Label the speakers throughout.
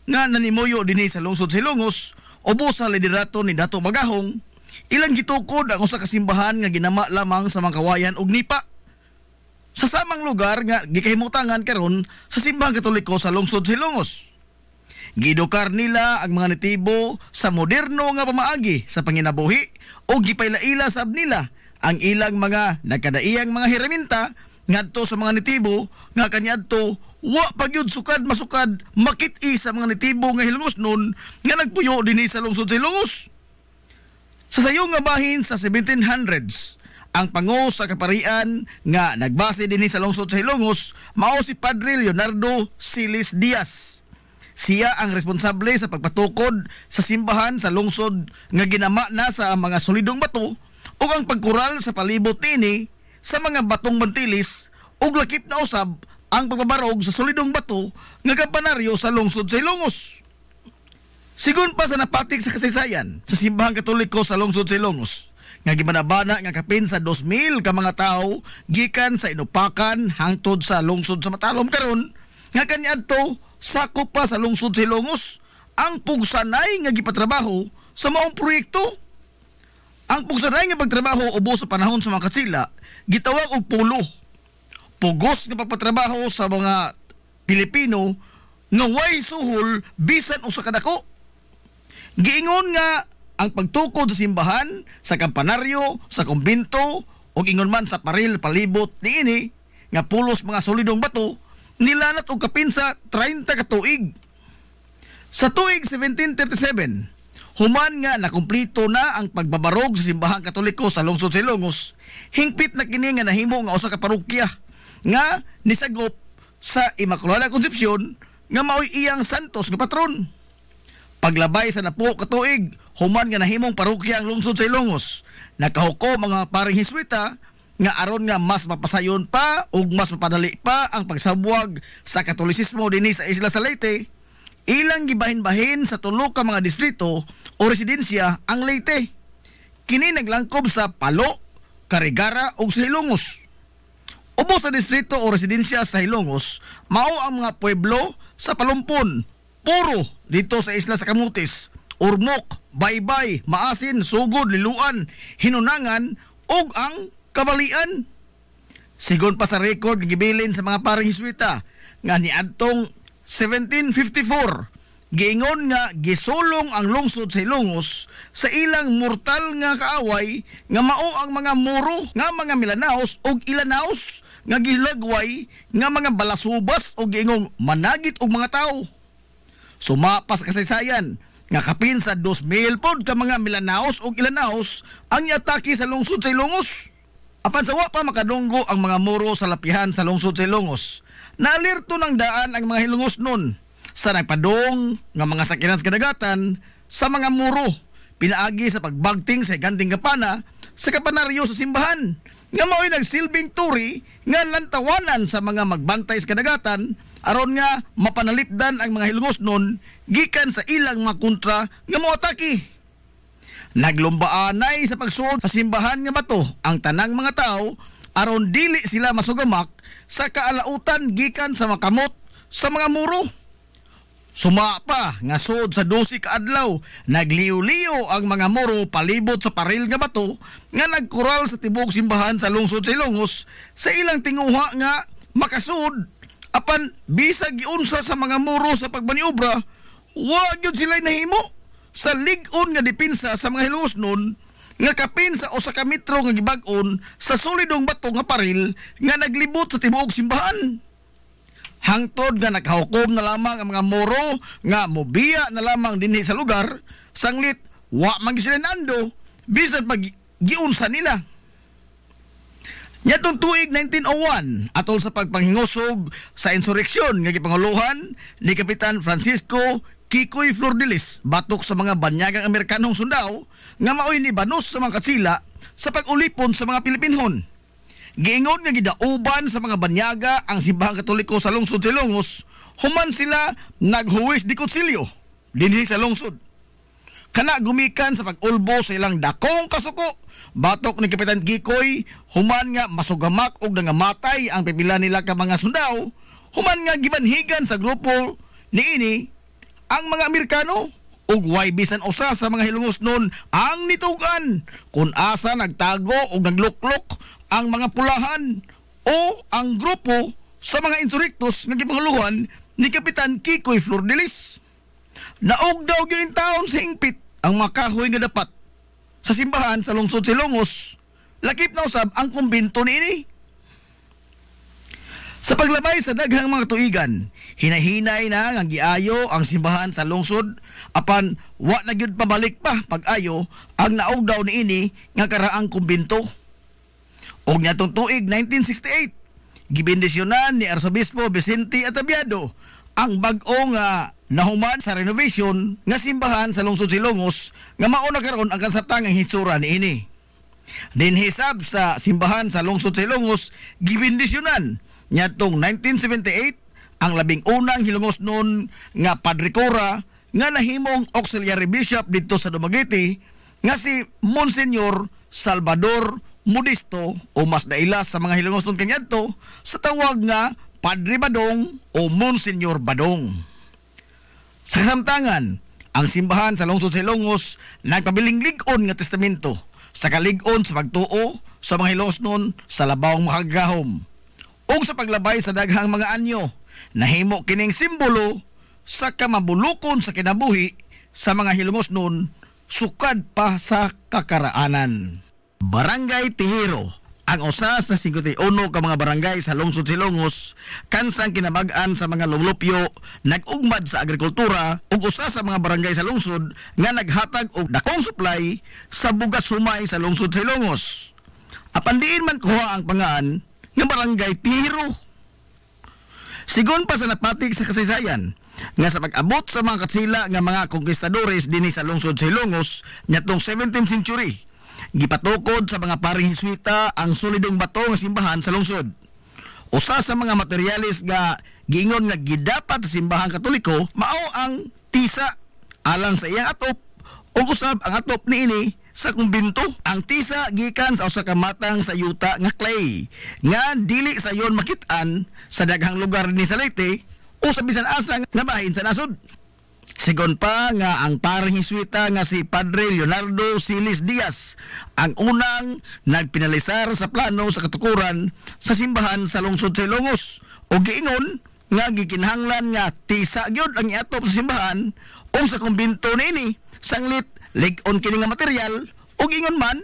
Speaker 1: nga nanimuyo dinhi sa lungsod sa Ilongos ubos sa liderato ni Dato Magahong. Ilang gitukod ang usa ka simbahan nga ginama lamang sa mga kawayan ug nipa. Sa samang lugar nga gikahimutangan karon sa simbahang Katoliko sa lungsod sa Ilongos. Gidukar nila ang mga natibo sa moderno nga pamaagi sa panginabuhi o gipaylaila sab nila ang ilang mga nagkadaiyang mga hiraminta ngadto sa mga natibo nga kaniadto wa pagyud sukad masukad makit-i sa mga natibo nga Hilongos nun nga nagpuyo dinhi sa lungsod sa Ilongos. Sa sayo nga bahin sa 1700s, ang pango sa kaparian nga nagbase dinhi sa lungsod sa Ilongos mao si Padre Leonardo Silis Diaz. Siya ang responsable sa pagpatukod sa simbahan sa lungsod nga ginama na sa mga solidong bato ug ang pagkural sa palibot ini sa mga batong mantilis ug lakip na usab ang pagbabarog sa solidong bato nga kampanaryo sa lungsod sa Ilongos. Sigon pa sa napatik sa kasaysayan sa simbahang Katoliko sa lungsod sa Ilongos nga gibanabana nga kapin sa 2,000 ka mga tawo gikan sa Inupakan hangtod sa lungsod sa Matalom karon nga kaniadto sakop pa sa lungsod sa Ilongos ang pugsanay nga gipatrabaho sa maong proyekto. Ang pugsanay nga pagtrabaho ubos sa panahon sa mga katsila gitawag og pulo. Pugos nga pagpatrabaho sa mga Pilipino nga way suhol bisan usa ka dako. Giingon nga ang pagtukod sa simbahan, sa kampanaryo, sa kumbento ug ingon man sa paril palibot niini nga pulos mga solidong bato nilanat og kapin sa 30 ka tuig. Sa tuig 1737, human nga nakumplito na ang pagbabarog sa simbahang Katoliko sa lungsod sa Ilongos, hingpit na kini nga nahimo nga usa ka parokya nga nisagop sa Immaculada Concepcion nga maoy iyang santos nga patron. Paglabay sa napo ka tuig, human nga nahimong parokya ang lungsod sa Ilongos. Nakahukom mga paring Hiswita nga aron nga mas mapasayon pa ug mas mapadali pa ang pagsabwag sa Katolisismo dinhi sa Isla sa Leyte. Ilang gibahin-bahin sa tulo ka mga distrito o residensya ang Leyte. Kini naglangkob sa Palo, Carigara ug sa Ilongos. Ubos sa distrito o residensya sa Ilongos, mao ang mga pueblo sa Palumpon, Puro dito sa Isla sa Camotes, Ormoc, Baybay, Maasin, Sugod, Liluan, Hinunangan ug ang Kabalian. Sigon pa sa record gibilin sa mga paring Hiswita nga niadtong 1754 giingon nga gisulong ang lungsod sa Ilongos sa ilang mortal nga kaaway nga mao ang mga Moro nga mga Milanaos ug Ilanaos nga gilagway nga mga balasubas o giingong managit og mga tao. Sumapas kasaysayan nga kapin sa 2,000 pod ka mga Milanaos ug Ilanaos ang iatake sa lungsod sa Ilongos. Apan sa wa pa makadunggo ang mga Moro sa lapihan sa lungsod sa Ilongos, naalirto ng daan ang mga Hilongos nun sa nagpadong nga mga sakinan sa kadagatan sa mga Moro, pinaagi sa pagbagting sa higanting kapana sa kapanaryo sa simbahan nga mao'y nagsilbing turi nga lantawanan sa mga magbantay sa kadagatan aron nga mapanalipdan ang mga Hilongos nun gikan sa ilang mga kontra nga moatake. Naglumbaanay sa pagsuod sa simbahan nga bato ang tanang mga tao aron dili sila masugamak sa kaalautan gikan sa makamot sa mga Moro. Sumapa nga suod sa 12 ka adlaw, nagliw-liw ang mga Moro palibot sa paril nga bato nga nagkural sa tibok simbahan sa lungsod sa Ilongos sa ilang tinguha nga makasud. Apan bisag giunsa sa mga Moro sa pagmaniobra, wa gyud sila nahimo sa lig-on nga depensa sa mga Hilongos nun nga kapin sa usa ka metro nga gibag-on sa solidong bato nga paril nga naglibot sa tibuok simbahan. Hangtod nga nakahukom na lamang ang mga Moro nga mobiya na lamang dinhi sa lugar, sanglit wa man sila nando bisan pag giunsa nila. Nyatong tuig 1901 atol sa pagpanghingusog sa insureksyon nga gipanguluhan ni Kapitan Francisco Kikoy Flordelis batok sa mga banyagang Amerikanong sundao nga maoy ni banos sa mga katsila sa pag-ulipon sa mga Pilipinhon. Giingon nga gidauban sa mga banyaga ang simbahang Katoliko sa lungsod sa Ilongos, human sila naghuwis di konsilyo dinhi sa lungsod. Kana gumikan sa pag-ulbo sa ilang dakong kasuko, batok ni Kapitan Kikoy, human nga masugamak og nangamatay ang pipila nila ka mga sundao, human nga gibanhigan sa grupo niini ang mga Amerikano ug way bisan usa sa mga hilungos nun ang nitugan kung asa nagtago o nagluklok ang mga pulahan o ang grupo sa mga insurrectos nga gipanguluhan ni Kapitan Kikoy Flordelis. Naog daw gyud taon sa hingpit ang makahoy nga dapat sa simbahan sa lungsod Silongos. Lakip na usab ang kumbento niini. Sa paglabay sa daghang mga tuigan, hinahinay na nga giayo ang simbahan sa lungsod apan wa na gyud pabalik pa pag-ayo ang naog daw niini nga karaang kumbento. Og niadtong tuig 1968, gibendisyonan ni Arsobispo Vicente Atabiado ang bag-o nga nahuman sa renovation nga simbahan sa lungsod Silongos nga mao na karon ang kasatangang hitsura niini. Dinhisab sa simbahan sa lungsod Silongos gibendisyonan niadtong 1978 ang labing unang hilongos nun nga Padre Cora nga nahimong auxiliary bishop dito sa Dumaguete nga si Monsignor Salvador Modisto o mas daila sa mga hilongos nun kaniadto sa tawag nga Padre Badong o Monsignor Badong. Sa kasamtangan, ang simbahan sa lungsod Silongos nagpabiling lig-on nga testamento sa kalig-on sa pagtuo sa mga hilongos nun sa labawng makagahom. O sa paglabay sa daghang mga anyo, nahimo kining simbolo sa kamabulukon sa kinabuhi sa mga hilongos nun sukad pa sa kakaraanan. Barangay Tihiro, ang usa sa 51 ka mga barangay sa lungsod Silongos, kansang kinabag-an sa mga lumlupyo, nag-ugmad sa agrikultura ug usa sa mga barangay sa lungsod nga naghatag og dakong supply sa bugas humay sa lungsod Silongos. Apan diin man kuha ang pangaan nga barangay Tihiro. Sigon pa sa napatig sa kasaysayan nga sa pag-abot sa mga katsila nga mga konkistadores dinhi sa lungsod Silongos niadtong 17th century, gipatukod sa mga paring Hiswita ang solidong bato nga simbahan sa lungsod. Usa sa mga materyales nga giingon nga gidapat sa simbahang Katoliko mao ang tisa alang sa iyang atop ug usab ang atop niini sa kumbento. Ang tisa gikan sa usa ka matang sa yuta nga clay nga dili sayon makit-an sa daghang lugar ni sa Leyte o sa bisan asa nga bahin sa nasod. Sigon pa nga ang paring Hiswita nga si Padre Leonardo Silis Diaz ang unang nagpinalisar sa plano sa katukuran sa simbahan sa lungsod Silongos o giingon nga gikinahanglan nga tisa gyud ang iatop sa simbahan o sa kumbento niini sanglit lig-on kini nga material ug ingon man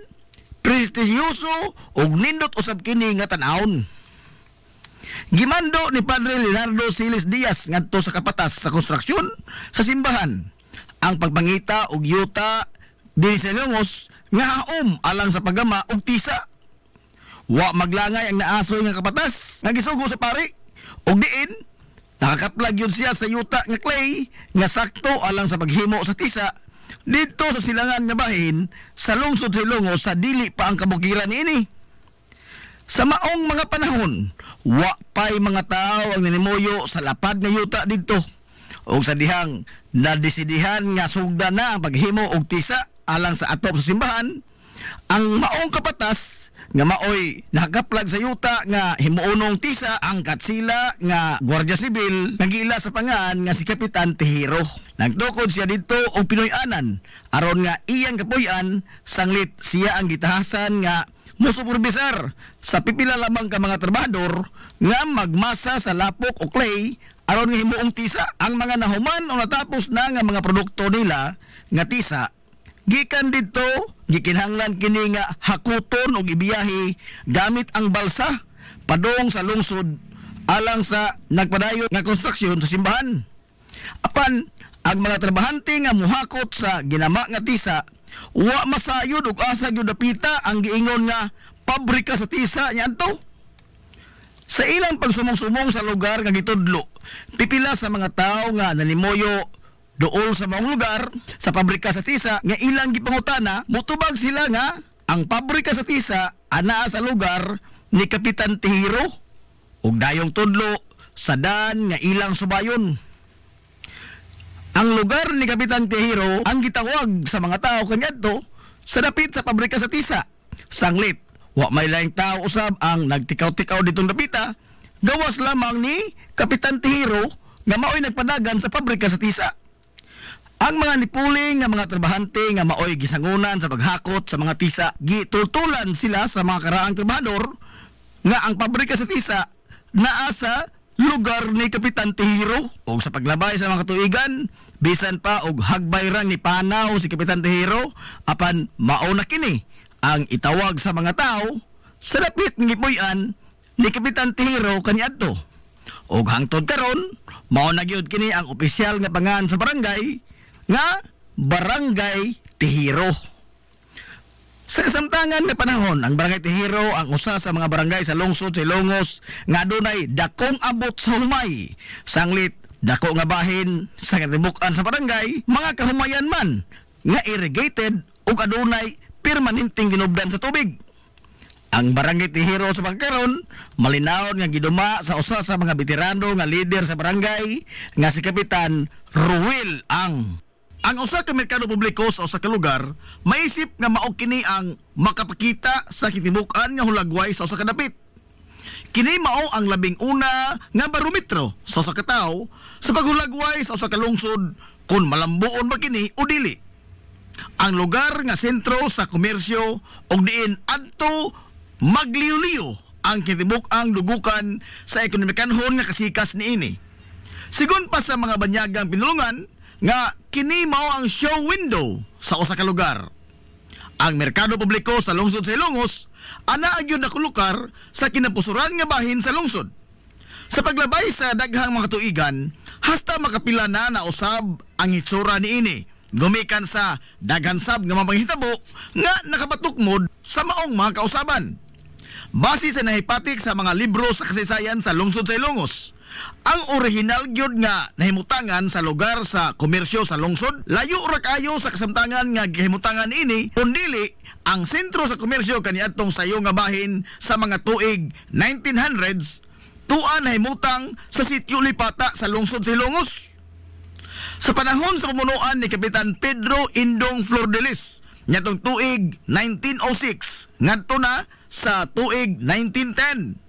Speaker 1: prestisyoso ug nindot usab kini nga tan-awon. Gimando ni Padre Leonardo Silis Diaz ngadto sa kapatas sa konstruksyon sa simbahan ang pagpangita og yuta dinhi sa Silongos nga haom alang sa paggama og tisa. Wa maglangay ang naasoy nga kapatas nga gisugo sa pari og diin nakakaplag yun siya sa yuta nga clay nga sakto alang sa paghimo sa tisa dito sa silangan nga bahin sa lungsod Silongos sa dili pa ang kabukiran niini. Sa maong mga panahon, wa pay mga tao ang ninimuyo sa lapad nga yuta dito. O sa dihang nadesidihan nga sugda na ang paghimo og tisa alang sa atop sa simbahan, ang maong kapatas nga maoy nakakaplag sa yuta nga himuunong tisa ang katsila nga Gwardiya Sibil nagila sa pangan nga si Kapitan Tihiro. Nagtukod siya dito og Pinoy-anan aron nga iyang kapuy-an sanglit siya ang gitahasan nga musuperbisar sa pipila lamang ka mga trabahador nga magmasa sa lapok o clay aron nga himuong tisa ang mga nahuman o natapos na nga mga produkto nila nga tisa. Gikan dito, gikinahanglan kini nga hakuton o ibiyahe gamit ang balsa padong sa lungsod alang sa nagpadayon nga konstruksyon sa simbahan. Apan, ang mga trabahante nga muhakot sa ginama nga tisa, wa masayod og asa gyud dapita ang giingon nga pabrika sa tisa niadto. Sa ilang pagsumong-sumong sa lugar nga gitudlo, pipila sa mga tao nga nanimoyo dool sa maong lugar sa pabrika sa tisa nga ilang gipangutana, mutubag sila nga ang pabrika sa tisa anaa sa lugar ni Kapitan Tihiro ug dayong tudlo sa dan nga ilang subayon. Ang lugar ni Kapitan Tihiro ang gitawag sa mga tao kaniadto sa dapit sa pabrika sa tisa. Sanglit, wa may laing tao usab ang nagtikaw-tikaw ditong dapita, gawas lamang ni Kapitan Tihiro nga maoy nagpadagan sa pabrika sa tisa. Ang mga nipuling nga mga trabahante nga maoy gisangunan sa paghakot sa mga tisa, gitultulan sila sa mga karaang trabahador nga ang pabrika sa tisa naa sa lugar ni Kapitan Tihiro. O sa paglabay sa mga katuigan, bisan pa og hagbay rang ni panaw si Kapitan Tihiro, apan mao na kini ang itawag sa mga tao sa dapit ng gipuy-an ni Kapitan Tihiro kaniadto. Og hangtod karon, mao na gyud kini ang opisyal nga pangan sa barangay nga Barangay Tihiro. Sa kasamtangan nga panahon, ang Barangay Tihiro ang usa sa mga barangay sa lungsod sa Ilongos nga adunay dakong abot sa humay. Sanglit, dako nga bahin sa katibukan sa barangay, mga kahumayan man nga irrigated ug adunay permanenteng ginubdan sa tubig. Ang Barangay Tihiro sa pagkaron, malinaw nga giduma sa usa sa mga veterano nga leader sa barangay nga si Kapitan Ruel Ang. Ang usa ka merkado publiko sa usa ka lugar, maisip nga mao kini ang makapakita sa kitibukan nga hulagway sa usa ka dapit. Kini mao ang labing una nga barometro sa usa ka tawo sa paghulagway sa usa ka lungsod kung malambuon ba kini o dili. Ang lugar nga sentro sa komersyo og diin adto magliw-liw ang kitibuk-ang dugukan sa ekonomikanhon nga kasikas niini. Sigon pa sa mga banyagang pinulungan nga kini mao ang show window sa usa ka lugar. Ang merkado publiko sa lungsod sa Ilongos ana gyud na lugar sa kinapusuran nga bahin sa lungsod. Sa paglabay sa daghang mga tuigan, hasta makapila na usab ang hitsura niini. Gumikan sa daghan sab nga mapanghitabo nga nakapatukmod sa maong mga kausaban. Base sa nahipatik sa mga libro sa kasaysayan sa lungsod sa Ilongos, ang original gyud nga nahimutangan sa lugar sa komersyo sa lungsod, layo ra kayo sa kasamtangan nga gihimutangan ini, kundili ang sentro sa komersyo kaniadtong sayo nga bahin sa mga tuig 1900s, tuan nahimutang sa sitio Lipata sa lungsod sa Ilongos. Sa panahon sa pamunuan ni Kapitan Pedro Indong Flordelis, nyatong tuig 1906, ngadto na sa tuig 1910.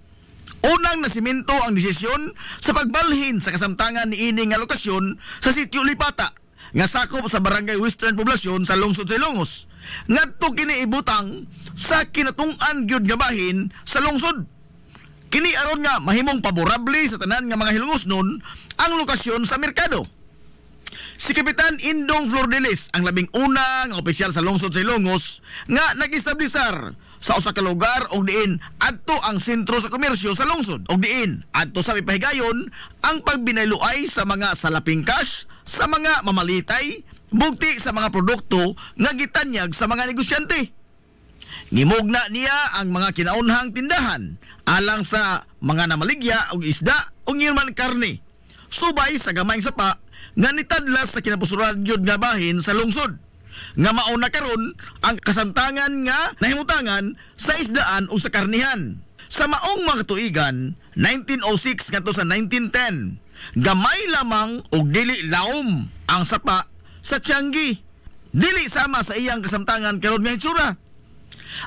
Speaker 1: Unang nasimento ang desisyon sa pagbalhin sa kasamtangan ni ini nga lokasyon sa sitio Lipata nga sakop sa barangay Western Poblasyon sa lungsod sa Ilongos. Ngadto kini ibutang sa kinatung-an gyud nga bahin sa lungsod. Kini aron nga mahimong paborable sa tanan nga mga Ilongosnon ang lokasyon sa merkado. Si Kapitan Indong Flordelis ang labing una nga opisyal sa lungsod sa Ilongos nga nag-establisar sa usa ka lugar og diin adto ang sentro sa komersyo sa lungsod og diin adto sa ipahigayon ang pagbinayloay sa mga salaping cash sa mga mamalitay bugti sa mga produkto nga gitanyag sa mga negosyante. Ngimugna niya ang mga kinaunhang tindahan alang sa mga namaligya og isda ug man karne subay sa gamayng sapa nga nitadlas sa kinapusuran gyud nga bahin sa lungsod. Nga mauna karon ang kasamtangan nga nahimutangan sa isdaan o sa karnihan. Sa maong mga tuigan, 1906 ngadto sa 1910, gamay lamang og dili laom ang sapa sa Tianggi. Dili sama sa iyang kasamtangan karon nga hitsura.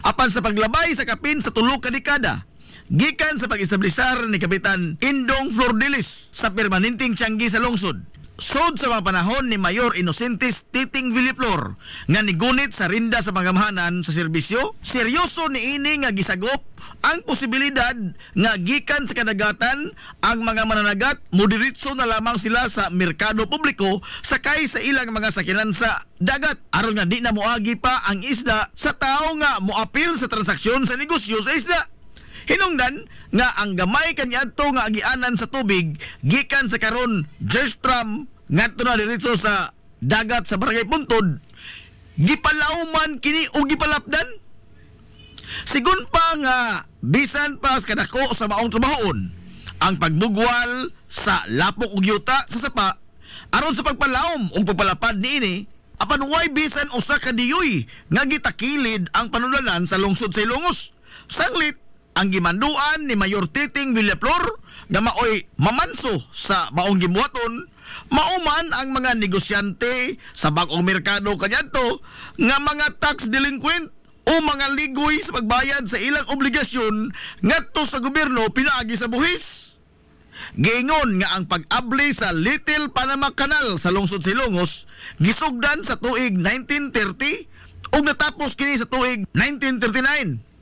Speaker 1: Apan sa paglabay sa kapin sa tulo ka dekada, gikan sa pag-establisar ni Kapitan Indong Flordelis sa permanenteng Tianggi sa lungsod, sod sa mga panahon ni Mayor Inocentes Titing Villaflor nga nigunit sa rinda sa pangamahanan sa serbisyo, seryoso ni ini nga gisagop ang posibilidad nga gikan sa kadagatan ang mga mananagat moderitso na lamang sila sa merkado publiko sakay sa ilang mga sakinan sa dagat aron nga di na moagi pa ang isda sa tao nga moapil sa transaksyon sa negosyo sa isda. Hinungdan nga ang gamay kaniadto nga agianan sa tubig gikan sa karon Jerstram ngadto na diretso sa dagat sa Barangay Puntod, gipalauman kini o gipalapdan. Sigun pa nga bisan pa sa kadako sa maong trabahoon ang pagbugwal sa lapok ug yuta sa sapa aron sa pagpalaom ug pagpalapad niini, apan way bisan usa ka diyoy nga gitakilid ang panulanan sa lungsod sa Ilongos. Sanglit ang gimanduan ni Mayor Titing Villaflor nga maoy mamanso sa maong gibuhaton, mauman ang mga negosyante sa bag-ong merkado kaniadto nga mga tax delinquent o mga ligoy sa pagbayad sa ilang obligasyon ngadto sa gobyerno pinaagi sa buhis. giingon nga ang pag-abli sa Little Panama Canal sa lungsod Silongos gisugdan sa tuig 1930 ug natapos kini sa tuig 1939.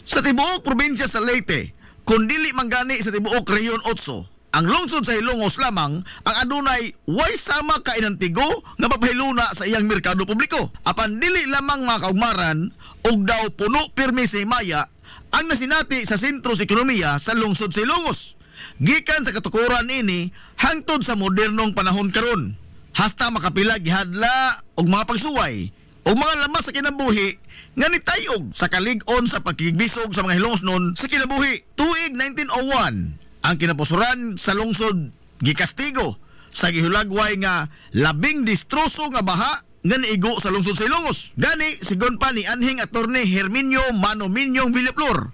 Speaker 1: Sa tibuok probinsya sa Leyte, kun dili manggani sa tibuok Rehiyon 8, ang lungsod sa Hilongos lamang ang adunay way sama ka inantigo nga papahiluna sa iyang merkado publiko. Apan dili lamang mga kaugmaran og daw puno pirmi si Maya ang nasinati sa sentro sa ekonomiya sa lungsod sa Hilongos. Gikan sa katukuran ini hangtod sa modernong panahon karon. Hasta makapila gihadla og mga pagsuway og mga lamas sa kinabuhi nga nitayog sa kalig-on sa pagkigbisog sa mga Hilongos noon sa kinabuhi. Tuig 1901, ang kinapusuran sa lungsod gikastigo sa gihulagway nga labing distroso nga baha nga niigo sa lungsod sa Hilongos. Gani sigon pa ni anhing attorney Herminio Manominyong Villaflor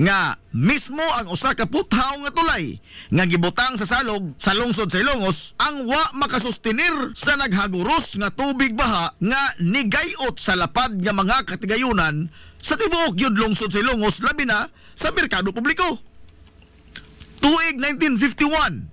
Speaker 1: nga mismo ang usa ka puthaw nga tulay nga gibutang sa salog sa lungsod sa Hilongos ang wa makasustenir sa naghaguros nga tubig baha nga nigayot sa lapad nga mga katigayunan sa tibuok yud lungsod sa Hilongos, labi na sa merkado publiko. Tuig 1951,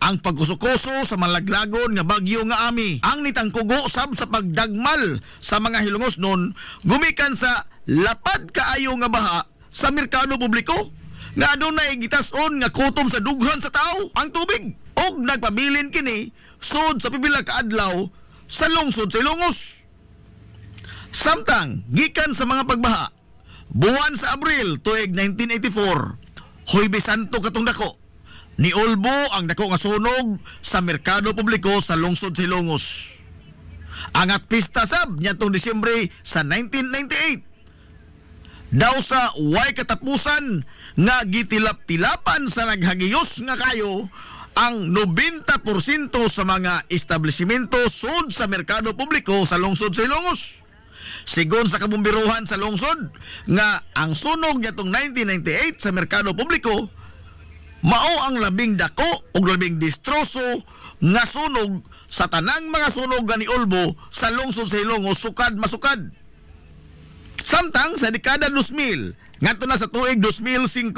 Speaker 1: ang pagkusukoso sa malaglagon nga bagyo nga Ami ang nitangkugo sab sa pagdagmal sa mga Hilongos noon gumikan sa lapad kaayo nga baha sa merkado publiko nga adunay gitas-on nga kutom sa dughan sa tao ang tubig og nagpabilin kini sud sa pipila ka adlaw sa lungsod sa Hilongos. Samtang gikan sa mga pagbaha buwan sa Abril tuig 1984, Huwebes Santo katong dako, niulbo ang dako nga sunog sa merkado publiko sa lungsod sa Hilongos. Angat pista sab niadtong Disyembre sa 1998 daw sa way katapusan nga gitilap-tilapan sa naghagiyos nga kayo ang 90% sa mga establishmento sud sa merkado publiko sa lungsod sa Hilongos. Sigon sa kabumbiruhan sa lungsod nga ang sunog niadtong 1998 sa merkado publiko mao ang labing dako ug labing distroso nga sunog sa tanang mga sunog nga niulbo sa lungsod sa Hilongos sukad masukad. Samtang sa dekada 2000 ngadto na sa tuig 2005,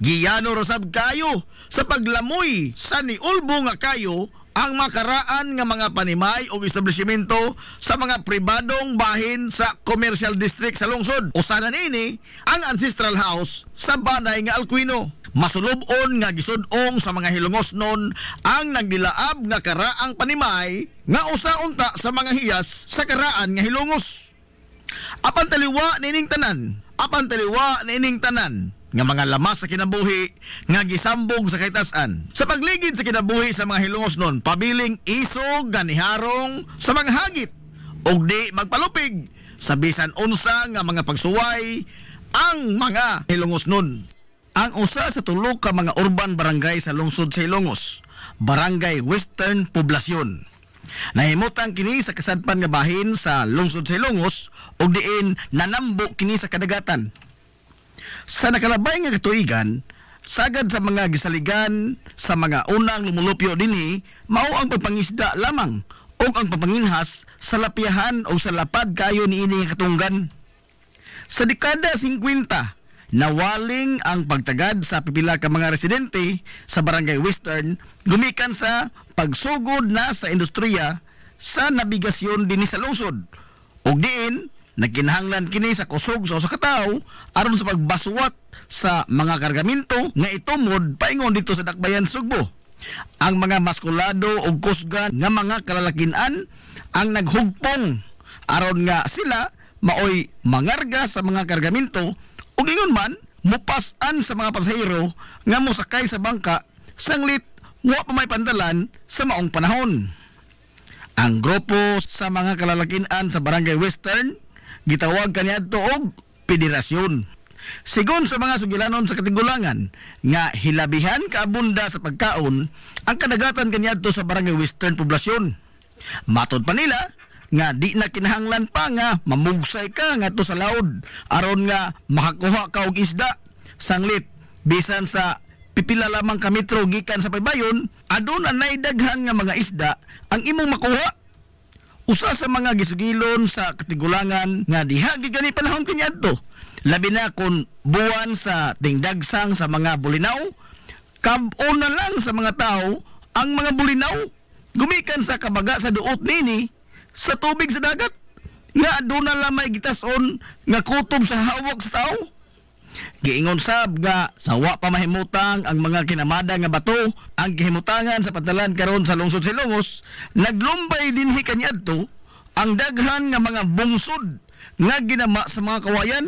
Speaker 1: giyano rasab kayo sa paglamoy sa niulbo nga kayo ang makaraan nga mga panimay o establishmento sa mga pribadong bahin sa commercial district sa lungsod. Usanan ini ang ancestral house sa Banay nga Alcuino. Masulubon nga gisud-ong sa mga Hilongos noon ang nagdilaab nga karaang panimay nga usa unta sa mga hiyas sa karaan nga Hilongos. Apan taliwa nining tanan nga mga lamas sa kinabuhi nga gisambog sa kaytas-an. Sa pagligid sa kinabuhi sa mga Hilongos noon, pabiling isog ganiharong sa mga hagit og di magpalupig sa bisan unsa nga mga pagsuway ang mga Hilongos noon. Ang usa sa tulo ka mga urban barangay sa lungsod sa Hilongos, Barangay Western Poblasyon. Nahimutan kini sa kasadpan nga bahin sa lungsod sa Hilongos ug diin nanambo kini sa kadagatan. Sa nakalabay nga katuigan, sagad sa mga gisaligan sa mga unang lumulupyo dinhi mao ang pagpangisda lamang ug ang pagpanginhas sa lapihan o sa lapad kayo niini nga katunggan. Sa dekada 50, nawaling ang pagtagad sa pipila ka mga residente sa Barangay Western gumikan sa pagsugod na sa industriya sa nabigasyon dinhi sa lungsod ug diin nagkinahanglan kini sa kusog sa usa ka tawo aron sa pagbaswat sa mga kargamento nga itumod paingon dito sa Dakbayan, Sugbo. Ang mga maskulado ug kusgan nga mga kalalakinan ang naghugpong aron nga sila maoy mangarga sa mga kargamento ug ingon man mupas-an sa mga pasahero nga mosakay sa bangka sanglit wa pa may pandalan sa maong panahon. Ang grupo sa mga kalalakinan sa Barangay Western gitawag kaniadto og Federasyon. Sigon sa mga sugilanon sa Katigulangan nga hilabihan kaabunda sa pagkaon ang kadagatan kaniadto sa Barangay Western Poblasyon. Matod pa nila nga di na kinahanglan pa nga mamugsay ka ngadto sa laod aron nga makakuha ka og isda sanglit bisan sa pipila lamang ka metro gikan sa paybayon aduna nay daghan nga mga isda ang imong makuha. Usa sa mga gisugilon sa Katigulangan nga diha gigani panahon kaniadto labi na kun buwan sa tingdagsang sa mga bulinaw Kabon na lang sa mga tao ang mga bulinaw gumikan sa kabaga sa duot nini sa tubig sa dagat nga doon na lamay gitason nga kutob sa hawak sa tao. Giingon sab nga sawa pa mahimutang ang mga kinamada nga bato ang gihimutangan sa patalan karon sa lungsod Silongos, naglumbay dinhi kaniadto ang daghan nga mga bungsod nga ginama sa mga kawayan.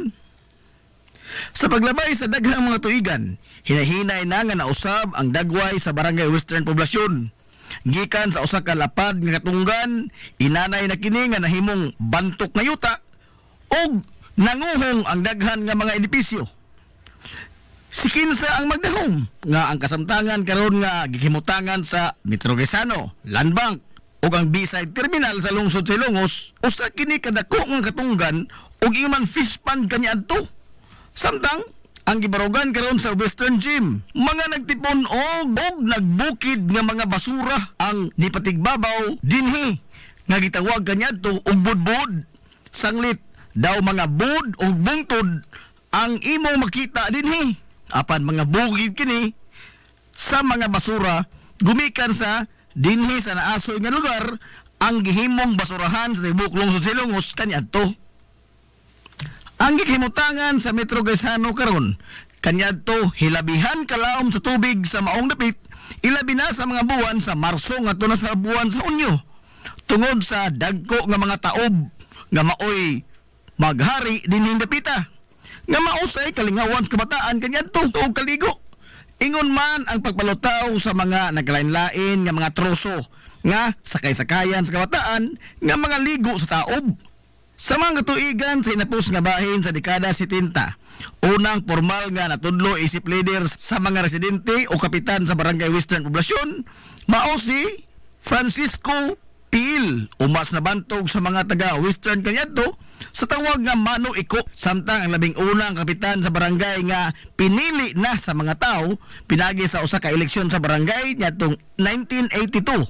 Speaker 1: Sa paglabay sa daghang mga tuigan, hinahinay na nga nausab ang dagway sa barangay Western Poblasyon. Gikan sa usa ka lapad nga katunggan, inanay na kini nga nahimong bantok nga yuta og nanguhong ang daghan nga mga edipisyo. Si kinsa ang magdahom nga ang kasamtangan karon nga gihimutangan sa Metro Quezano, Land Bank ug ang B-side terminal sa lungsod Silongos, usa kini kadako nga katunggan ug iman fish pond kaniadto. Samtang ang gibarugan karon sa Western Gym, mga nagtipon og nagbukid nga mga basura ang nipatigbabaw dinhi nga gitawag kaniadto og budbud. Sanglit daw mga bud og bungtod ang imo makita dinhi. Apan mga bukid kini sa mga basura gumikan sa dinhi sa naasoy nga lugar ang gihimong basurahan sa tibok lungsod Silongos kaniadto. Ang gihimutangan sa Metro Quezano karon kaniadto hilabihan kalaom sa tubig sa maong dapit, ilabi na sa mga buwan sa Marso ngadto na sa buwan sa Hunyo, tungod sa dagko nga mga taob nga maoy maghari dinhi dapita nga mausay kalingawan sa kabataan kaniadto og kaligo. Ingon man ang pagpalutaw sa mga naglain-lain nga mga troso nga sakay-sakayan sa kabataan nga mga ligo sa taob. Sa mga tuigan sa inapos nga bahin sa dekada 70, unang formal nga natudlo isip leaders sa mga residente o kapitan sa barangay Western Poblasyon, mao si Francisco Pil, umas na bantog sa mga taga Western kaniadto sa tawag nga Mano Iko. Samtang ang labing unang kapitan sa barangay nga pinili na sa mga tao pinagi sa usa ka eleksyon sa barangay niadtong 1982,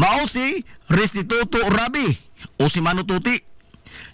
Speaker 1: mao si Restituto Rabi o si Mano Tuti.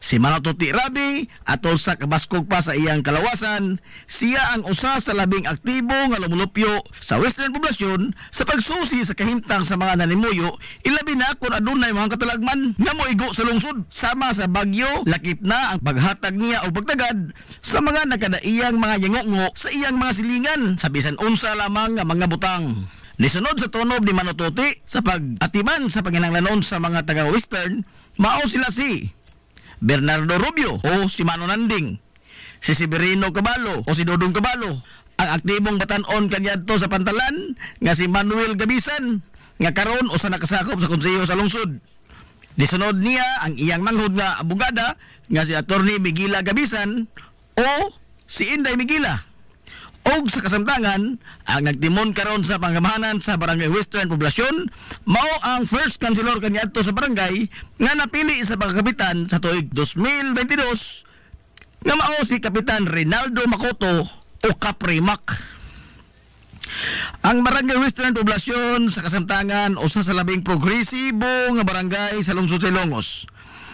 Speaker 1: Si Mano Tuti Rabi atol sa kabaskog pa sa iyang kalawasan, siya ang usa sa labing aktibo nga lumulupyo sa Western Poblasyon sa pagsusi sa kahimtang sa mga nanimuyo, ilabi na kung adunay mga katalagman nga moigo sa lungsod. Sama sa bagyo, lakip na ang paghatag niya o pagtagad sa mga nakadaiyang mga yangongo sa iyang mga silingan sa bisan unsa lamang nga mga butang. Nisunod sa tunob ni Mano Tuti sa pag-atiman sa panginahanglanon sa mga taga-Western, mao sila si Bernardo Rubio o si Mano Nanding, si Severino Cabalo o si Dodong Cabalo, ang aktibong batanon kaniadto sa Pantalan nga si Manuel Gabisan nga karon usa nakasakop sa konseho sa lungsod. Nisunod niya ang iyang manghud nga abogada nga si Attorney Miguila Gabisan o si Inday Miguila. Og sa kasamtangan, ang nagtimon karon sa pangamahanan sa barangay Western Poblasyon, mao ang first councilor kaniadto sa barangay nga napili sa pagkapitan sa tuig 2022 nga mao si Kapitan Rinaldo Makoto o Kaprimak. Ang barangay Western Poblasyon sa kasamtangan usa sa labing progresibo nga barangay sa lungsod Silongos.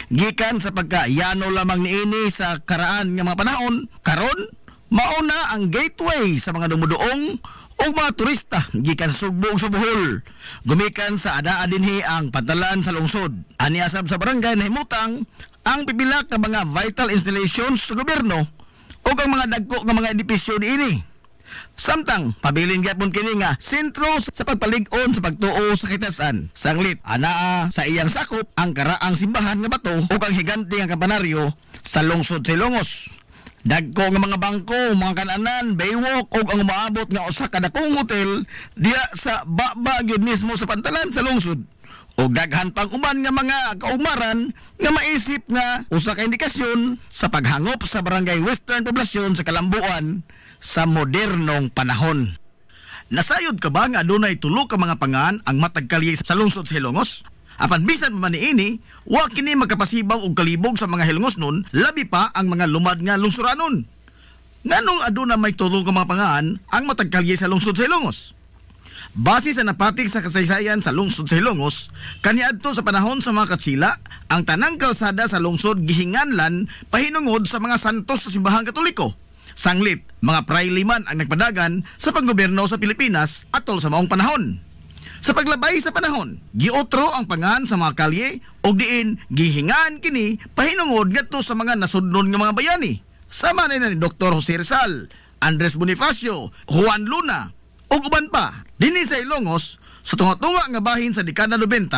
Speaker 1: Gikan sa pagkayano lamang niini sa karaan nga mga panahon, karon mauna ang gateway sa mga dumuduong o mga turista gikan sa Sugbog sa Bohol. Gumikan sa adaa dinhi ang Pantalan sa lungsod. Aniasab sa barangay na himutang ang pipila ka mga vital installations sa gobyerno o ang mga dagko nga mga edipisyo niini. Samtang pabilin gyapon kini nga sentro sa pagpalig-on sa pagtuo sa kitasan. Sanglit anaa sa iyang sakop ang karaang simbahan nga bato o ang higante nga kampanaryo sa lungsod Silongos. Dagko nga mga bangko, mga kananan, baywalk o ang umaabot nga usa ka dakong hotel diya sa baba gyud mismo sa Pantalan sa lungsod. O daghan pang uman nga mga kaumaran nga maisip nga usa ka indikasyon sa paghangop sa barangay Western Poblasyon sa kalambuan sa modernong panahon. Nasayod ka ba nga adunay tulo ka mga pangan ang matag kalye sa lungsod sa Hilongos? Apan bisan man niini, wa kini magkapasibaw og kalibog sa mga Hilongos nun, labi pa ang mga lumad nga lungsuranon. Nganong aduna may tulo ka mga pangan ang matag kalye sa lungsod sa Hilongos? Base sa napatik sa kasaysayan sa lungsod sa Hilongos, kaniadto sa panahon sa mga Katsila, ang tanang kalsada sa lungsod gihinganlan pahinungod sa mga santos sa simbahan Katoliko. Sanglit, mga prailiman ang nagpadagan sa panggobyerno sa Pilipinas atol sa maong panahon. Sa paglabay sa panahon, giotro ang pangan sa mga kalye o diin gihingan kini pahinungod ngadto sa mga nasudnon nga mga bayani. Sama na ni Dr. Jose Rizal, Andres Bonifacio, Juan Luna o uban pa. Dinhi sa Ilongos, sa tunga-tunga nga bahin sa dekada 90,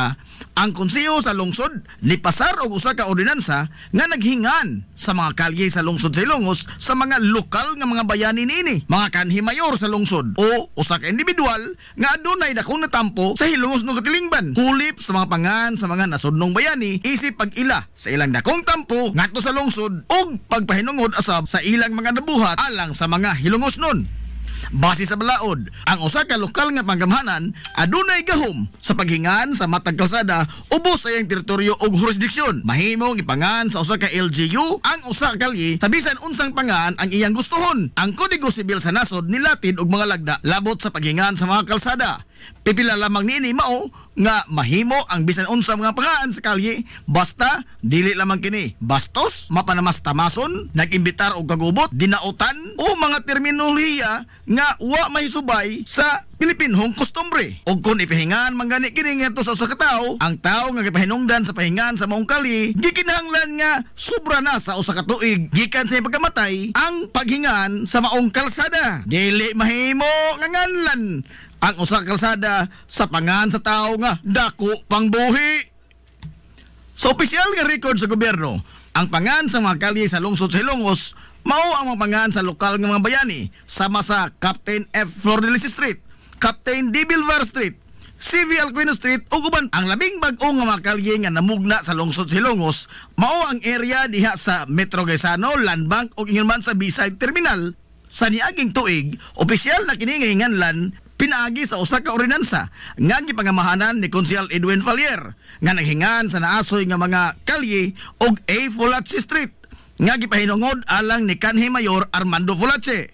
Speaker 1: ang konseho sa lungsod ni pasar og usa ka ordinansa nga naghingan sa mga kalye sa lungsod sa Ilongos sa mga lokal nga mga bayani niini, mga kanhi mayor sa lungsod o usa ka individual nga adunay dakong natampo sa Hilongos no Katilingban. Hulip sa mga pangan sa mga nasudnong bayani isip pag-ila sa ilang dakong tampo ngadto sa lungsod ug pagpahinungod asab sa ilang mga nabuhat alang sa mga Hilongos nun. Base sa balaod, ang usa ka lokal nga panggamhanan adunay gahom sa paghingan sa matag kalsada ubos sa iyang teritoryo ug jurisdiksyon. Mahimong ipangan sa usa ka LGU ang usa ka kalye sa bisan unsang pangan ang iyang gustuhon. Ang Kodigo Sibil sa nasod nilatid og mga lagda labot sa paghingan sa mga kalsada. Pipila lamang niini mao nga mahimo ang bisan unsa mga pangaan sa kalye basta dili lamang kini bastos, mapanamastamason, nagimbitar og kagubot, dinautan o mga terminolohiya nga wa mahisubay sa Pilipinhong kostumbre. Og kung ipahingan manggani kini ngadto sa usa ka tawo, ang tawo nga gipahinungdan sa pahingan sa maong kalye gikinahanglan nga sobra na sa usa ka tuig gikan sa pagkamatay ang paghingan sa maong kalsada. Dili mahimo nga nganlan ang usa ka kalsada sa pangan sa tao nga dako pang buhi. Sa opisyal nga record sa gobyerno, ang pangan sa mga kalye sa lungsod sa Ilongos mao ang mga pangan sa lokal nga mga bayani sama sa Captain F. Flordelis Street, Captain D. Bilvar Street, CV Alcuino Street ug uban. Ang labing bag-o nga mga kalye nga namugna sa lungsod sa Ilongos mao ang area diha sa Metro Gaisano, Land Bank ug ingon man sa B-side Terminal. Sa niaging tuig, opisyal na kini nga hinganlan pinaagi sa usa ka ordinansa nga gipangamahanan ni Konsehal Edwin Falier nga naghingan sa naasoy nga mga kalye og A. Fulache Street nga gipahinungod alang ni kanhi Mayor Armando Fulache,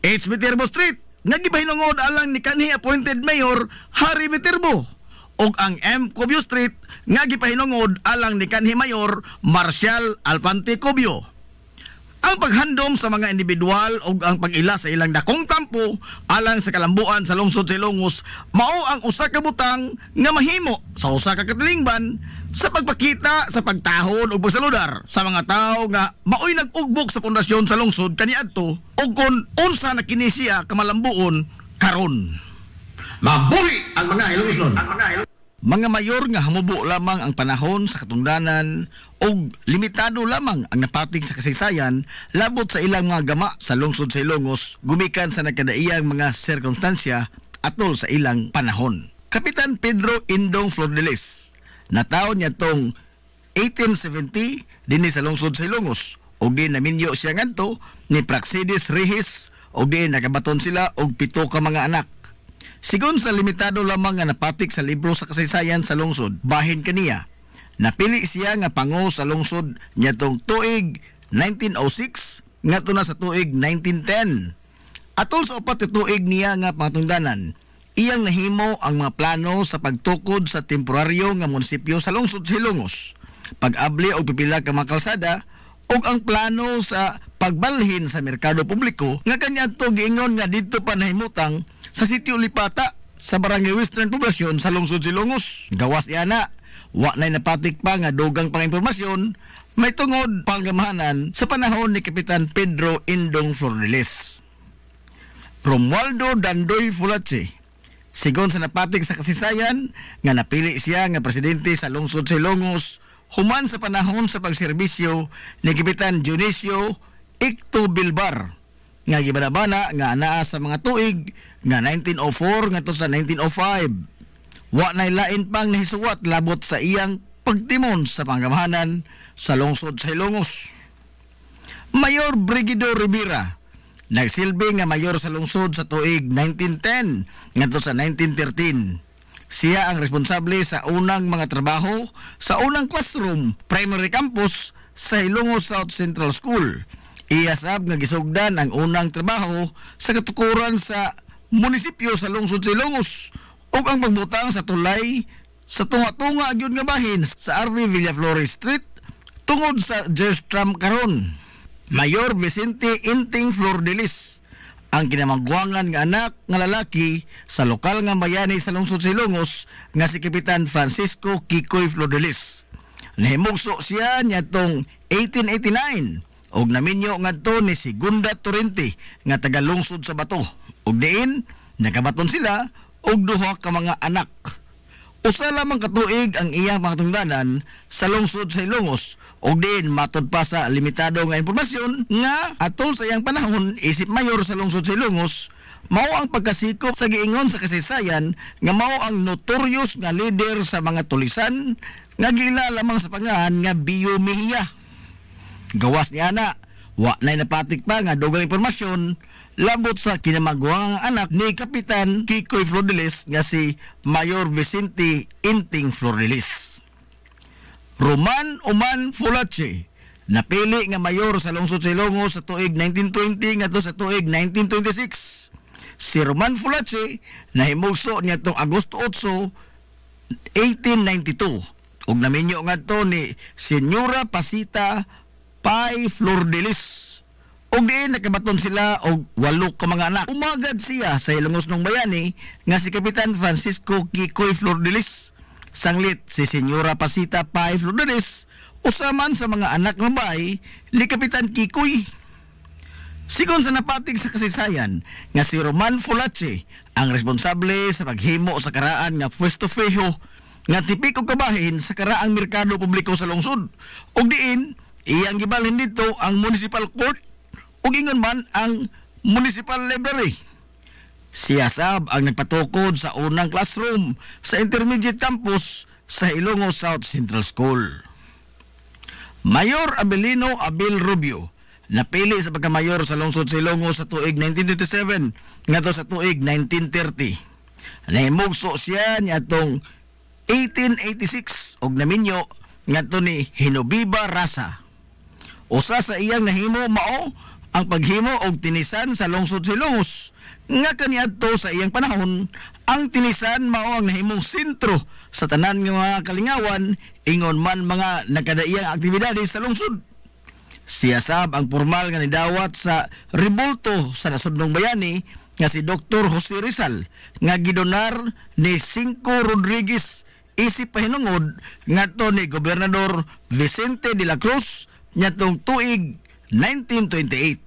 Speaker 1: H. Viterbo Street nga gipahinungod alang ni kanhi appointed Mayor Harry Viterbo og ang M. Cubio Street nga gipahinungod alang ni kanhi Mayor Marcial Alpante Cubio. Ang paghandom sa mga individual o ang pag-ila sa ilang dakong tampo alang sa kalambuan sa lungsod sa Ilongos mao ang usa ka butang nga mahimo sa usa ka katilingban sa pagpakita sa pagtahon o pagsaludar sa mga tao nga maoy nag-ugbok sa pundasyon sa lungsod kaniadto o kung unsa na kini siya kamalambuon karon. Mabuhi ang mga Ilongos nun. Mga mayor nga hamubo lamang ang panahon sa katungdanan o limitado lamang ang napatig sa kasaysayan labot sa ilang mga gama sa lungsod sa Ilongos gumikan sa nagkadaiyang mga sirkunstansya atol sa ilang panahon. Kapitan Pedro Indong Flordelis, nataon niya tong 1870 dinhi sa lungsod sa Ilongos og di naminyo siya ngadto ni Praxedis Rehis og di nakabaton sila og 7 ka mga anak. Sigon sa limitado lamang nga napatik sa libro sa kasaysayan sa lungsod, bahin kaniya, napili siya nga pango sa lungsod niyatong tuig 1906 ngadto na sa tuig 1910. Atol sa upat ka tuig niya nga pangatungdanan, iyang nahimo ang mga plano sa pagtukod sa temporaryo nga munisipyo sa lungsod sa Ilongos, pag-abli og pipila ka mga kalsada ug ang plano sa pagbalhin sa merkado publiko nga kaniadto giingon nga didto pa nahimutang sa Sitio Lipata sa Barangay Western Poblasyon sa lungsod sa Ilongos. Gawas iana, wa nay napatik pa nga dugang pang impormasyon may tungod panggamahanan sa panahon ni Kapitan Pedro Indong Flordelis. Romualdo Dandoy Fulache, sigon sa napatik sa kasaysayan nga napili siya nga presidente sa lungsod sa Ilongos human sa panahon sa pagserbisyo ni Kapitan Dionisio Icto Bilbar nga gibanabana nga anaa sa mga tuig nga 1904 ngadto sa 1905. Wa nay lain pang nahisuwat labot sa iyang pagtimon sa panggamahanan sa lungsod sa Ilongos. Mayor Brigido Rivera, nagsilbi nga mayor sa lungsod sa tuig 1910 ngadto sa 1913. Siya ang responsable sa unang mga trabaho sa unang classroom primary campus sa Ilongos South Central School. Iyasab nga gisugdan ang unang trabaho sa katukuran sa munisipyo sa lungsod sa Ilongos ug ang pagbutang sa tulay sa tunga-tunga gyud nga bahin sa RV Villaflores Street tungod sa Jerstram karon. Mayor Vicente Inting Flordelis, ang kinamangguangan nga anak nga lalaki sa lokal nga bayani sa lungsod Silongos nga si Kapitan Francisco Kikoy Flordelis. Nahimugso siya niyatong 1889 og naminyo ngadto ni Segunda Torrente nga taga lungsod sa Bato. Og diin nakabaton sila og duha ka mga anak. Usa lamang katuig ang iyang mga tungdanan sa lungsod sa Ilongos og diin matod pa sa limitado nga impormasyon nga atol sa iyang panahon isip mayor sa lungsod sa Ilongos mao ang pagkasikop sa giingon sa kasaysayan nga mao ang notorious nga leader sa mga tulisan nga gila lamang sa pangalan nga Bio Mejia. Gawas ni ana, wa na napatik pa nga dugang impormasyon labot sa kinamangguang anak ni Kapitan Kikoy Flordelis nga si Mayor Vicente Inting Flordelis. Roman Oman Fulache, napili nga mayor sa lungsod sa Ilongos sa tuig 1920 ngadto sa tuig 1926. Si Roman Fulache nahimugso niadtong Agosto 8, 1892 ug naminyo ngadto ni Senyora Pasita Pai Flordelis. Og diin nakabaton sila og 8 ka mga anak. Umagad siya sa Ilongos ng bayani nga si Kapitan Francisco Kikoy Flordelis. Sanglit si Senyora Pasita Pai Flordelis usaman sa mga anak ng bay ni Kapitan Kikoy. Sigon sa napatig sa kasaysayan nga si Roman Fulache ang responsable sa paghimo sa karaan nga Puesto Fijo nga tipik og kabahin sa karaang merkado publiko sa lungsod. Og diin iyang gibalhin dito ang municipal court ug ingon man ang municipal library. Siya sab ang nagpatukod sa unang classroom sa intermediate campus sa Ilongos South Central School. Mayor Abelino Abel Rubio napili sa pagkamayor sa lungsod sa Ilongos sa tuig 1927 ngadto sa tuig 1930. Nahimugso siya niadtong 1886 og naminyo ngadto ni Hinobiba Rasa. Usa sa iyang nahimo mao ang paghimo og tinisan sa lungsod sa Ilongos nga kaniadto sa iyang panahon ang tinisan mao ang nahimong sentro sa tanan nga kalingawan ingon man mga nagkadaiyang aktibidades sa lungsod. Siya sab ang formal nga nidawat sa rebulto sa nasudnong bayani nga si Dr. Jose Rizal nga gidonar ni Cinco Rodriguez isip pahinungod ngadto ni Gobernador Vicente de la Cruz ngadtong tuig 1928.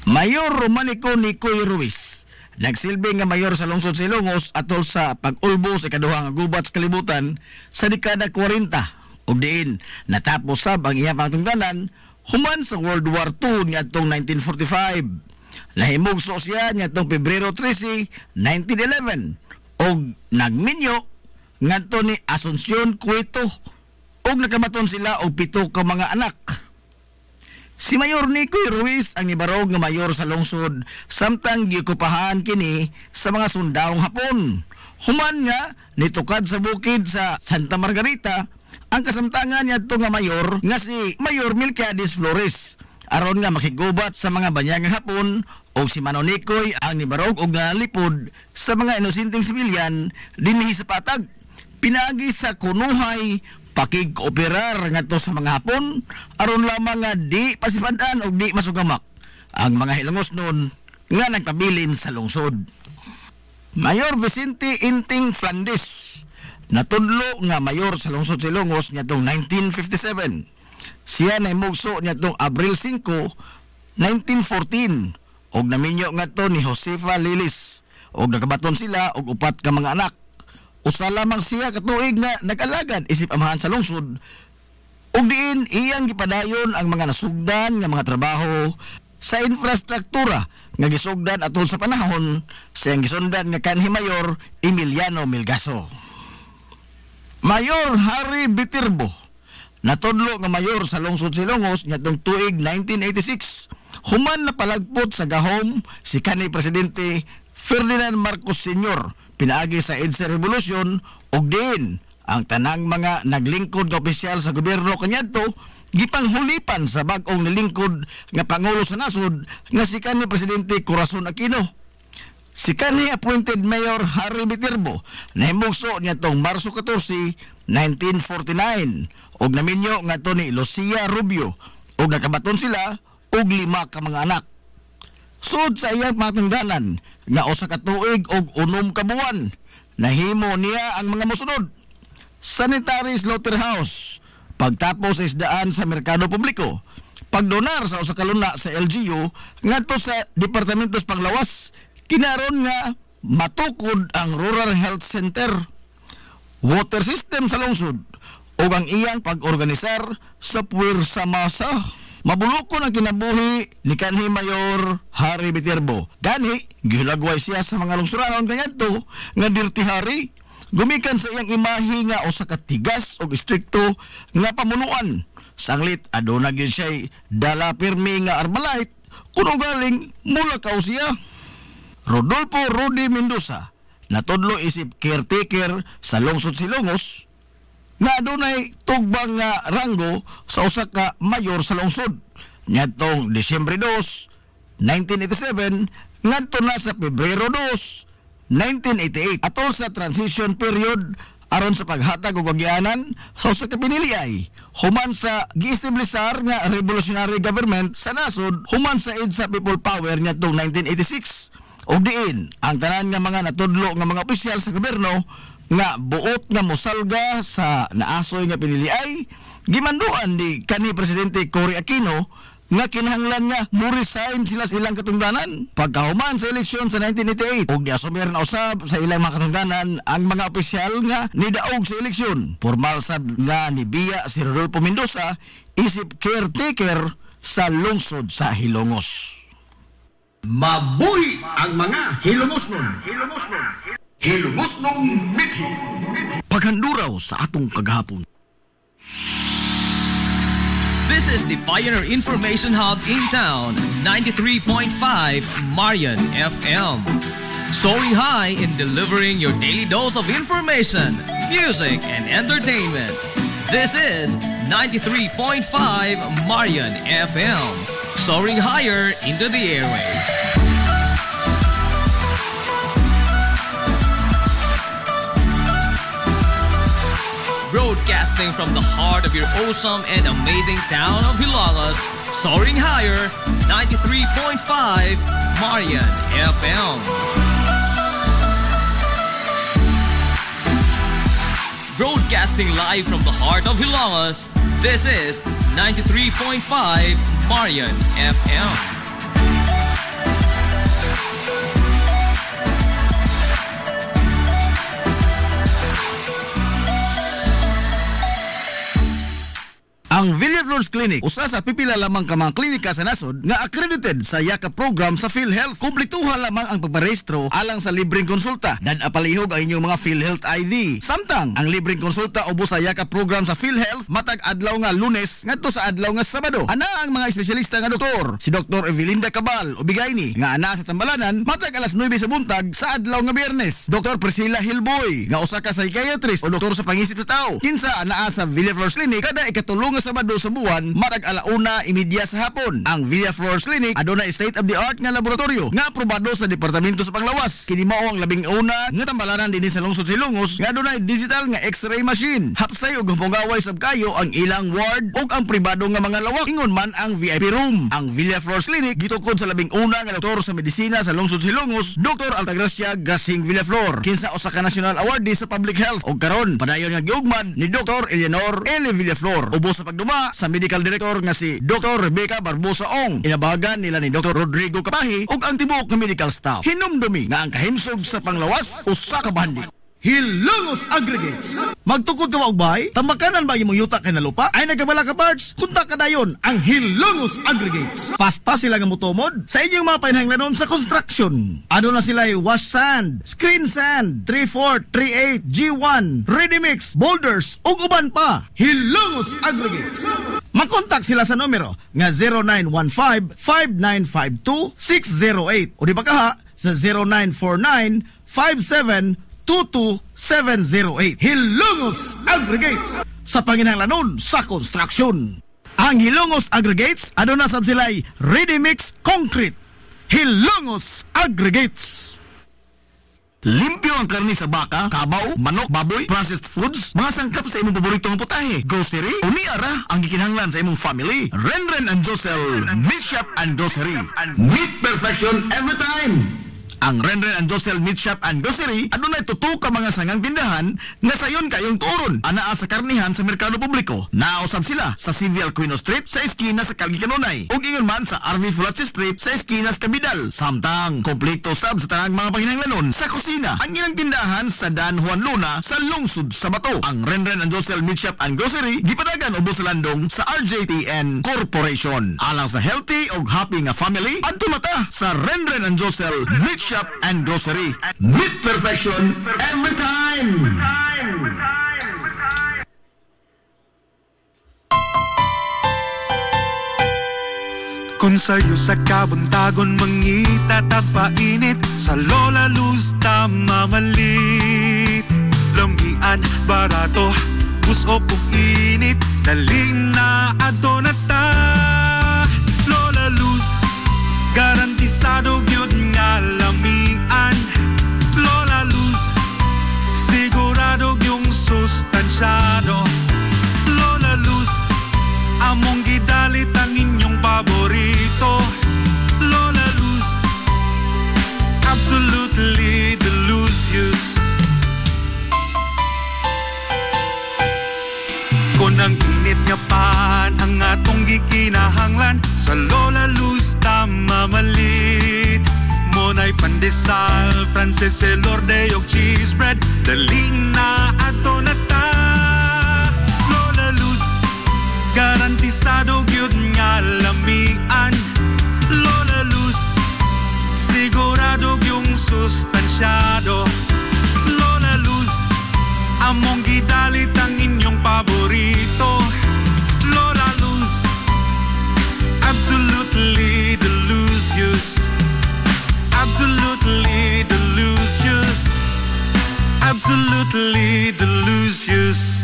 Speaker 1: Mayor Romanico Nicoy Ruiz nagsilbi nga mayor sa lungsod sa Ilongos atol sa pag-ulbo sa ikaduha nga gubat sa kalibutan sa dekada 40 ug diin natapos sab ang iyang pangtungdanan human sa World War II ngadtong 1945. Nahimugso siya ngadtong Pebrero 13, 1911 ug nagminyo ngadto ni Asuncion Cueto ug nakabaton sila og 7 ka mga anak. Si Mayor Nicoy Ruiz ang ibarog nga mayor sa lungsod samtang giokupahan kini sa mga sundawong Hapon. Human nga nitukad sa bukid sa Santa Margarita ang kasamtangan niadto nga mayor nga si Mayor Melquiades Flores aron nga makigubat sa mga banyagang Hapon o si Manong Nicoy ang nibarog og nalipod sa mga inosenteng sibilyan dinhi sa patag. Pinagi sa kunuhay pakig-operar ngadto sa mga Hapon aron lamang nga di pasipadan og di masugamak ang mga Ilongos noon nga nagpabilin sa lungsod. Mayor Vicente Inting Flandes natudlo nga mayor sa lungsod sa Ilongos ngadtong 1957. Siya nahimugso ngadtong Abril 5, 1914 og naminyo ngadto ni Josefa Lilis og nakabaton sila og 4 ka mga anak. Usa lamang siya katuig nga nag-alagad isip amahan sa lungsod ug diin iyang gipadayon ang mga nasugdan nga mga trabaho sa infrastruktura nga gisugdan atol sa panahon sa iyang gisundan nga kanhi Mayor Emiliano Melgaso. Mayor Harry Bitirbo natudlo nga mayor sa lungsod sa Ilongos ngadtong tuig 1986 human na palagpot sa gahom si kanhi Presidente Ferdinand Marcos Sr. pinaagi sa EDSA Revolution ug din ang tanang mga naglingkod nga opisyal sa gobyerno kaniadto gipanghulipan sa bag-ong nilingkod nga pangulo sa nasod nga si kanhi Presidente Corazon Aquino. si kanhi appointed Mayor Harry Viterbo na himugso niya tong Marso 14, 1949 og naminyo nga to ni Lucia Rubio og nakabaton sila og 5 ka mga anak. Sud sa iyang matungdanan nga usa ka tuig og 6 ka buwan, nahimo niya ang mga mosunod: sanitary slaughterhouse, pagtapos sa isdaan sa merkado publiko, pagdonar sa usa ka luna sa LGU ngadto sa Departamentos Panglawas, kinaron nga matukod ang Rural Health Center, water system sa lungsod ug ang iyang pag-organisar sa puwersa masa. Mabulokon ang kinabuhi ni kanhi Mayor Harry Viterbo. Gani gihulagway siya sa mga lungsuranon kaniadto nga Dirty Harry. Gumikan sa iyang imahe nga usa ka tigas ug istrikto nga pamunuan. Sanglit aduna gyud siya dala pirmi nga Armalite kuno galing Mulakaw siya. Rodolfo Rudy Mendoza natudlo isip caretaker sa lungsod Silongos nga adunay tugbang nga ranggo sa usa ka mayor sa lungsod. Niadtong Disyembre 2, 1987 ngadto na sa Pebrero 2, 1988 atol sa transition period aron sa paghatag og bagyanan sa usa ka piniliay human sa giestablisar nga revolutionary government sa nasod human sa EDSA People Power niadtong 1986. Og diin ang tanan nga mga natudlo nga mga opisyal sa gobyerno nga buot nga mosalga sa naasoy nga piniliay, gimanduan di kanhi Presidente Cory Aquino nga kinahanglan nga mo-resign sila sa ilang katungdanan pagkahuman sa eleksyon sa 1988 ug giasumir na usab sa ilang mga katungdanan ang mga opisyal nga nidaog sa eleksyon. Formal sab nga nibiya si Rodolfo Mendoza isip caretaker sa lungsod sa Hilongos. Mabuhi ang mga Hilongosnon. Hilongosnong Mithi. Paghanduraw sa atong kagahapon.
Speaker 2: This is the Pioneer Information Hub in town, 93.5 Marian FM. Soaring high in delivering your daily dose of information, music, and entertainment. This is 93.5 Marian FM. Soaring higher into the airwaves. Broadcasting from the heart of your awesome and amazing town of Hilagas, soaring higher, 93.5 Marian FM. Broadcasting live from the heart of Hilagas, this is 93.5 Marian FM.
Speaker 1: Ang Villaflores Clinic, usa sa pipila lamang ka mga klinika sa nasod nga accredited sa YAKA program sa PhilHealth. Kumplituhan lamang ang pagparehistro alang sa libreng konsulta. Dad-apalihog ang inyong mga PhilHealth ID. Samtang ang libreng konsulta ubos sa YAKA program sa PhilHealth matag adlaw nga Lunes ngadto sa adlaw nga Sabado. Ana ang mga espesyalista nga doktor, si Dr. Evelinda Cabal Ubigayni nga ana sa Tambalanan matag alas 9 sa buntag sa adlaw nga Biyernes. Dr. Priscilla Hilboy nga usa ka psychiatrist o doktor sa pangisip sa tao. Kinsa anaa sa Villaflores Clinic kada ikatulong nga Sabado sa buwan matag alauna imidya sa hapon. Ang Villaflores Clinic adunay state of the art nga laboratorio nga aprobado sa Departamento sa Panglawas. Kini mao ang labing una nga tambalanan dinhi sa lungsod Silongos nga adunay digital nga X-ray machine. Hapsay ug pungaway sab kayo ang ilang ward ug ang pribado nga mga lawak ingon man ang VIP room. Ang Villaflores Clinic gitukod sa labing una nga doktor sa medisina sa lungsod Silongos, Dr. Altagracia Gasing Villaflor. Kinsa usa ka national awardee sa public health ug karon padayon nga giugmad ni Dr. Eleanor L. Villaflor. Ubos sa pagduma sa medical director nga si Dr. Rebecca Barbosa Ong. Inabagan nila ni Dr. Rodrigo Kapahi ug ang tibuok nga medical staff. Hinumdumi nga ang kahimsog sa Panglawas usa ka bandi. Hilongos Aggregates. Magtukod ka ba og bahay? Tambakanan ba imong yuta kay na lupa? Ay nagabala ka parts? Kunta ka dayon ang Hilongos Aggregates. Paspas sila nga motomod sa inyong mga panahanglanon sa construction. Ano na sila wash sand, screen sand, 3/4, 3/8, G1, ready mix, boulders ug uban pa. Hilongos Aggregates. Makontak sila sa numero nga 0915-5952-608 o di ba kaha sa 0949-5722-708. Hilongos Aggregates sa panginahanglanon sa construction. Ang Hilongos Aggregates aduna sab sila'y ready mix concrete. Hilongos Aggregates. Limpyo ang karne sa baka, kabaw, manok, baboy, processed foods, mga sangkap sa imong paboritong putahe, grocery, o niara ang gikinahanglan sa imong family. Renren and Josel, Meat Shop and Grocery. Meat perfection every time! Ang Renren and Josel Meat Shop and Grocery adunay tutok ka mga sangang tindahan nga sayon kayong turon anaa sa karnihan sa merkado publiko. Nausab sila sa CV Alcuino Street sa eskina sa Calgary Kanunay ug ingon man sa RV Fulache Street sa eskina sa Cabidal. Samtang kompleto sab sa tanang mga panginahanglanon sa kusina ang ilang tindahan sa Dan Juan Luna sa lungsod sa Bato. Ang Renren and Josel Meat Shop and Grocery gipadagan ubos sa landong sa RJTN Corporation. Alang sa healthy ug happy nga family adto mata sa Renren and Josel Meat Shop and Grocery. Meat perfection every time!
Speaker 3: Kung sa'yo sa kabuntagon mangita tagpainit sa Lola Luz mamalit lamian barato buso kong init daling na ato na ta Lola Luz garantisado gyud nga lamian Lola Luz sigurado yung sustansyado Lola Luz among gidalit ang inyong paborito Lola Luz absolutely delicious kung ang init nga pan ang atong gikinahanglan sa Lola Luz mamalit monay pandesal Frances Elorde og cheese bread daling na ato na ta Lola Luz garantisado gyud nga lamian Lola Luz sigurado yung sustansyado Lola Luz among gidalit ang inyong paborito Lola Luz absolutely delicious absolutely delicious absolutely delicious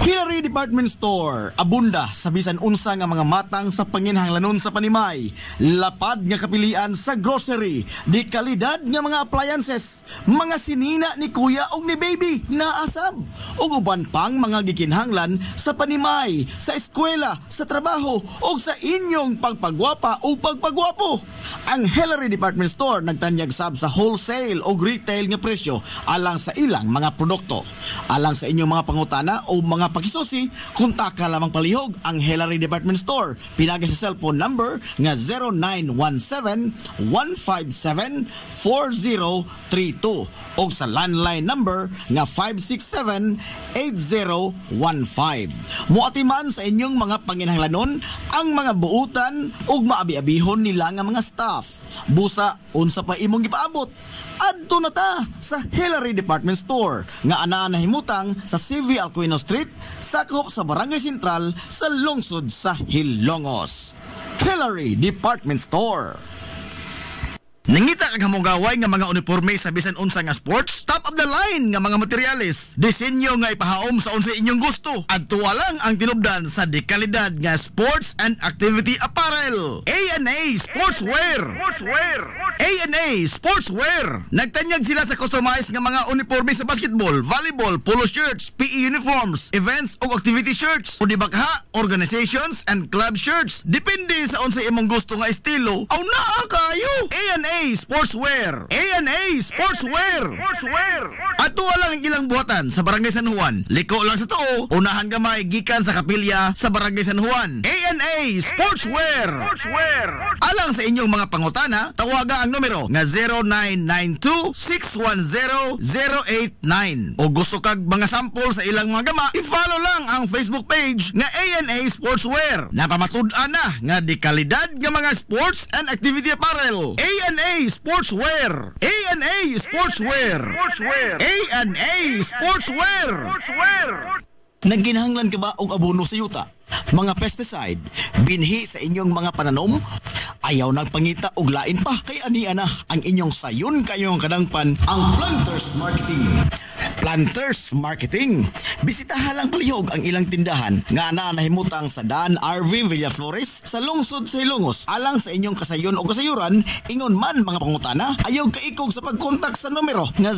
Speaker 1: Hillary Department Store, abunda sa bisan unsa nga mga matang sa panginhanglanon sa panimay, lapad nga kapilian sa grocery, di kalidad nga mga appliances, mga sinina ni kuya og ni baby naasab, ug uban pang mga gikinhanglan sa panimay, sa eskwela, sa trabaho ug sa inyong pagpagwapa o pagpagwapo. Ang Hillary Department Store nagtanyag sab sa wholesale o retail nga presyo alang sa ilang mga produkto. Alang sa inyong mga pangutana o mga pakisusi, kuntaka lamang palihog ang Hillary Department Store. Pinagi sa cellphone number nga 0917-157-4032 o sa landline number nga 567-8015. Muatiman sa inyong mga panginhanglanon ang mga buutan ug maabi-abihon nila nga mga staff. Busa, unsa pa imong gipaabot? Adto na ta sa Hillary Department Store nga anaa nahimutang sa CV Alcuino Street, sakop sa Barangay Sentral sa lungsod sa Hilongos. Hillary Department Store. Nangita kag hamugaway nga mga uniforme sa bisan unsa nga sports, top of the line nga mga materyales, disenyo nga ipahaom sa unsa inyong gusto. Adto lang ang tinubdan sa dekalidad nga sports and activity apparel. A&A Sportswear. A&A Sportswear. Nagtanyag sila sa customized nga mga uniforme sa basketball, volleyball, polo shirts, PE uniforms, events o activity shirts, o di bakha, organizations and club shirts. Depende sa unsa imong gusto nga estilo. Aw naa kayo. A&A Sportswear. A&A Sportswear. Ato lang ang ilang buhatan sa Barangay San Juan. Liko lang sa tuo, unahan gamay gikan sa kapilya sa Barangay San Juan. A&A Sportswear. Alang sa inyong mga pangutana, tawaga ang numero nga 0992-610-089. O gusto kag mga sample sa ilang mga gama, i-follow lang ang Facebook page nga A&A Sportswear. Napamatud-an na nga di kalidad nga mga sports and activity apparel. A&A Sportswear. A&A Sportswear. A&A Sportswear. Nagginahanglan ka ba og abono sa yuta? Mga pesticide, binhi sa inyong mga pananom? Ayaw nagpangita og lain pa kay ania na ang inyong sayon kayong kadangpan ang Planters Marketing. Planters Marketing. Bisitahan lang palihog ang ilang tindahan nga nahimutang sa Dan RV Villaflores sa lungsod sa Ilongos. Alang sa inyong kasayon o kasayuran, ingon man mga pangutana, ayaw kaikog sa pagkontak sa numero nga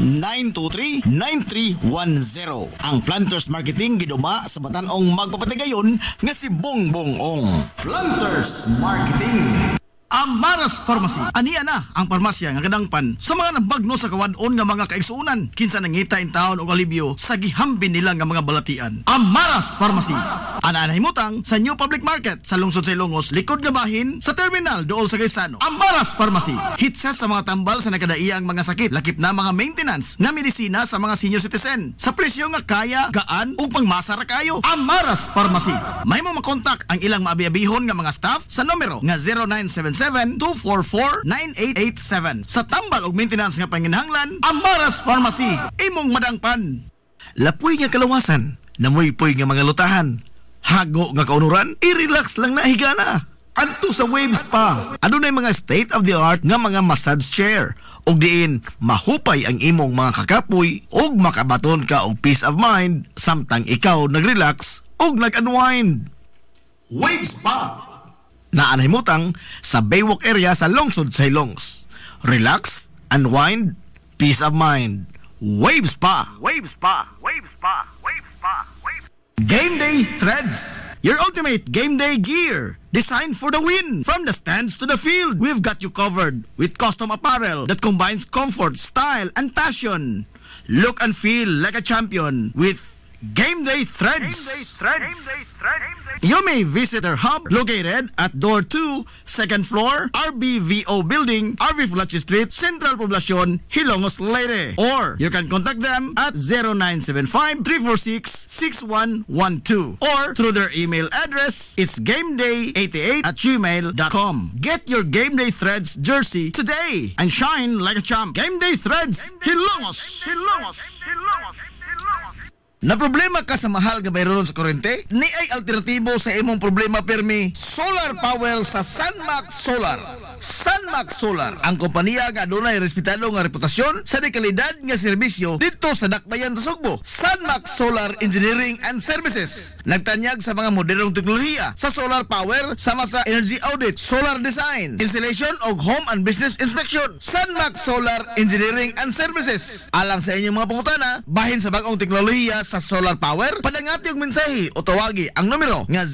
Speaker 1: 0935-923-9310. Ang Planters Marketing giduma sa batan-ong magpapatigayon nga si Bongbong Ong. Planters Marketing. Amaras Pharmacy. Aniya na ang parmasya nga kadangpan sa mga nabagno sa kawadon nga mga kaigsuunan. Kinsa nangita in taon og alibyo sa gihambin nila nga mga balatian. Amaras Pharmacy. Ana nahimutang sa New Public Market sa lungsod sa Ilongos, likod nga bahin sa terminal dool sa Gaisano. Amaras Pharmacy. Hitsa sa mga tambal sa nakadaiyang mga sakit, lakip na mga maintenance nga medisina sa mga senior citizen. Sa presyo nga kaya, gaan ug pangmasara kayo. Amaras Pharmacy. May mo makontak ang ilang maabi-abihon nga mga staff sa numero nga 0977-244-9887. Sa tambal og maintenance nga panginahanglan, Amaras Pharmacy. Imong madangpan. Lapoy nga kalawasan, namoy-poy nga mga lutahan, hago nga kaunuran, i-relax lang na higana. Adto sa Waves Spa. Adunay mga state-of-the-art nga mga massage chair. Og diin, mahupay ang imong mga kakapoy og makabaton ka og peace of mind samtang ikaw nag-relax og nag-unwind. Waves Spa. Naanahimutang sa Baywalk area sa lungsod sa Ilongos. Relax, unwind, peace of mind. Waves Spa. Waves Spa. Waves Spa. Waves Spa. Waves. Game Day Threads. Your ultimate game day gear. Designed for the win. From the stands to the field, we've got you covered with custom apparel that combines comfort, style, and passion. Look and feel like a champion with Game Day Threads. Game Day Threads. Game Day Threads. You may visit our hub located at Door 2, 2nd floor, RBVO Building, RV Fulachi Street, Central Poblacion, Hilongos, Leyte. Or you can contact them at 0975-346-6112. Or through their email address, it's gameday88@gmail.com. Get your Game Day Threads jersey today and shine like a champ. Game Day Threads, Hilongos. Hilongos. Hilongos. Na problema ka sa mahal nga bayron sa kuryente? Ni ay alternatibo sa imong problema permi, solar power sa Sunmax Solar. Sunmax Solar, ang kompanya nga adunay respetado nga reputasyon sa dekalidad nga serbisyo dito sa Dakbayan sa Sugbo. Sunmax Solar Engineering and Services. Nagtanyag sa mga modernong teknolohiya sa solar power sama sa energy audit, solar design, installation og home and business inspection. Sunmax Solar Engineering and Services. Alang sa inyong mga pangutana, bahin sa bagong teknolohiya sa solar power, padangati og mensahe o tawagi ang numero nga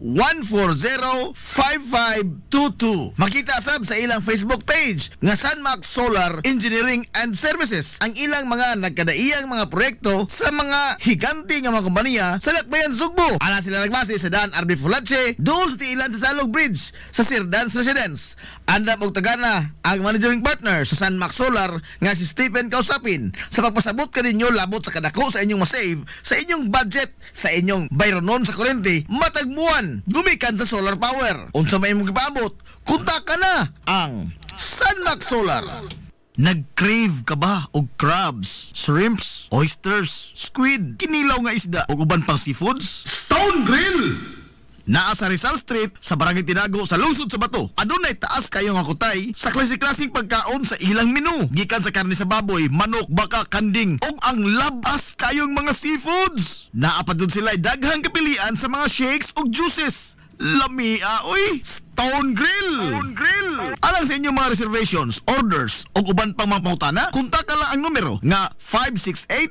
Speaker 1: 0967-140-5522. Makita sab sa ilang Facebook page nga Sunmax Solar Engineering and Services ang ilang mga nagkadaiyang mga proyekto sa mga higante nga mga kompanya sa Dakbayan Sugbo. Ana sila nagbase sa Dan RV Fulache, doon sa tiilan sa Salog Bridge sa Sirdans Residence. Andam og tagana ang managing partner sa Sunmax Solar nga si Stephen Kausapin sa pagpasabot kaninyo labot sa kadako sa inyong masave, sa inyong budget, sa inyong bayronon sa kuryente, matagbuan, gumikan sa solar power. Unsa may imong gipaabot, kunta ka na ang Sunmax Solar. Nag-crave ka ba og crabs, shrimps, oysters, squid, kinilaw nga isda o uban pang seafoods? Stone Grill! Naa sa Rizal Street sa Barangay Tinago sa lungsod sa Bato. Adunay taas kayo nga kutay sa klase-klaseng pagkaon sa ilang menu. Gikan sa karne sa baboy, manok, baka, kanding ug ang labas kayong mga seafoods. Naa pa dun sila daghang kapilian sa mga shakes ug juices. Lamia, oy! Stone Grill! Stone Grill! Alang sa inyong mga reservations, orders, o uban pang mga pangutana, kontak lang ang numero nga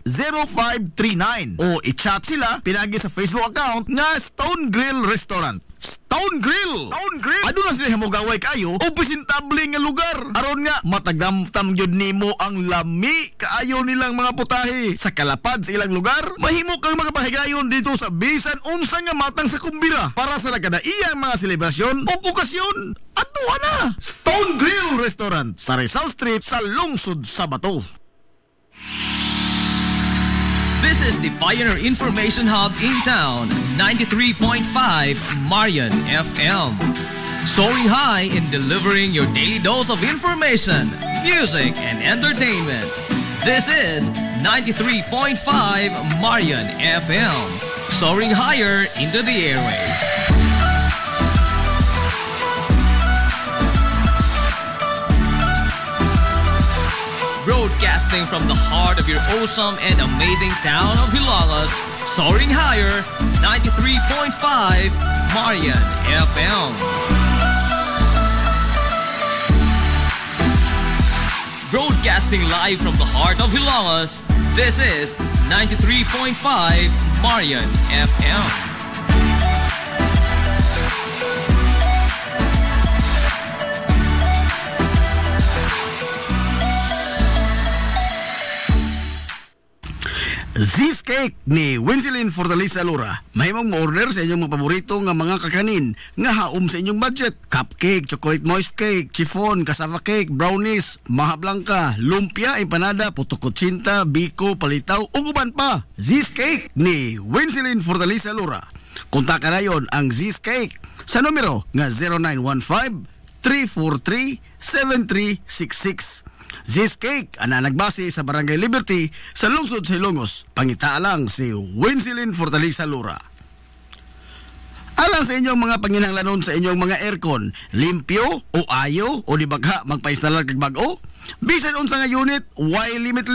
Speaker 1: 568-0539 o i-chat sila pinagi sa Facebook account nga Stone Grill Restaurant. Stone Grill! Stone Grill! Aduna sila hamugaway kayo o presentable nga lugar. Aron nga, matagdamtam yun nimo ang lami kaayo nilang mga putahe. Sa kalapad sa ilang lugar, mahimo kang makapahigayon dito sa bisan unsa nga matang sa kumbira para sa nagkadaiyang mga selebrasyon o okasyon. Atuwa na! Stone Grill Restaurant sa Rizal Street sa lungsod sa Bato.
Speaker 2: This is the Pioneer Information Hub in town, 93.5 Marion FM. Soaring high in delivering your daily dose of information, music, and entertainment. This is 93.5 Marion FM. Soaring higher into the airwaves. Broadcasting from the heart of your awesome and amazing town of Hilalas, soaring higher, 93.5 Marian FM. Broadcasting live from the heart of Hilalas, this is 93.5 Marian FM.
Speaker 1: Zis Cake ni Winsilin Fortaleza Lura. Mahimong ma-order sa inyong mga paborito nga mga kakanin nga haom sa inyong budget. Cupcake, chocolate moist cake, chiffon, cassava cake, brownies, maha blanca, lumpia, empanada, puto kutsinta, biko, palitaw, ug uban pa. Zis Cake ni Winsilin Fortaleza Lura. Kontakan na yon ang Zis Cake sa numero nga 0915-343-7366. Zis Cake ana nagbase sa Barangay Liberty sa lungsod sa Ilongos. Pangita lang si Winsilin Fortaleza Lura. Alang sa inyong mga panginahanglanon sa inyong mga aircon, limpyo o ayo o di bagha magpa-installer kag bag-o, bisan unsa nga unit, why limit,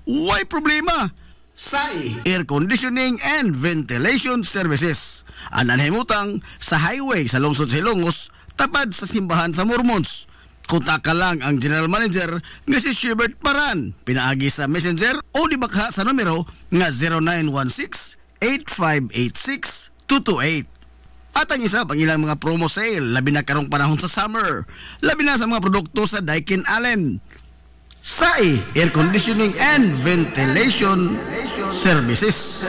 Speaker 1: why problema? SAI Air Conditioning and Ventilation Services. Anan himutang sa highway sa lungsod sa Ilongos, tapad sa simbahan sa Mormons. Kontak ka lang ang General Manager nga si Shebert Paran. Pinaagi sa Messenger o di baka sa numero nga 0916-8586-228. At ang isa pang ilang mga promo sale, labi na karong panahon sa summer, labi na sa mga produkto sa Daikin Allen. SAI Air Conditioning and Ventilation Services.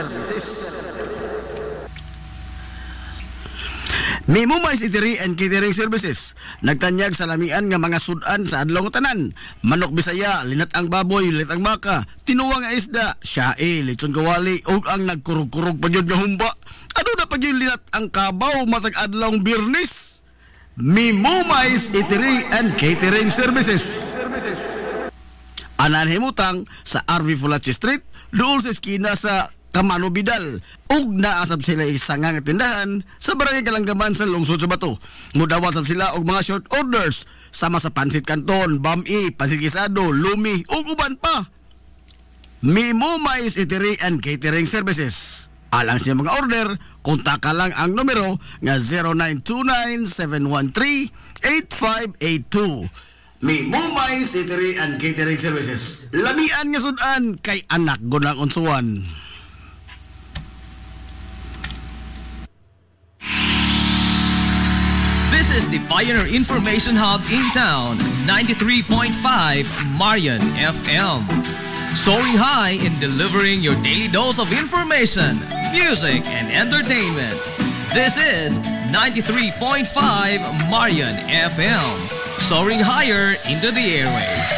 Speaker 1: Mimo Mais Eatery and Catering Services. Nagtanyag sa lamian nga mga sudan sa adlaw nga tanan. Manok Bisaya, linat ang baboy, linat ang baka, tinuwa nga isda, siyae, lechon kawali, ug ang nagkurog-kurog pa gyud nga humba. Ano na pa gyud linat ang kabaw matag adlaw Biyernes? Mimo Mais Eatery and Catering Services. Anan himutang sa RV Fulachi Street, dool sa eskina sa Kamano Bidal, ug naasab sila isang nga tindahan sa Barangay Kalanggaman sa lungsod sa Bato. Mudawat sab sila og mga short orders sama sa pansit canton, bami, pansit gisado, lumi ug uban pa. Mimo Mais Eatery and Catering Services. Alang sa mga order, kontak lang ang numero nga 0929-713-8582. Mimo Mais Eatery and Catering Services. Lamian nga sudan kay anak gunang unsuan.
Speaker 2: This is the Pioneer Information Hub in town, 93.5 Marian FM. Soaring high in delivering your daily dose of information, music, and entertainment. This is 93.5 Marian FM. Soaring higher into the airwaves.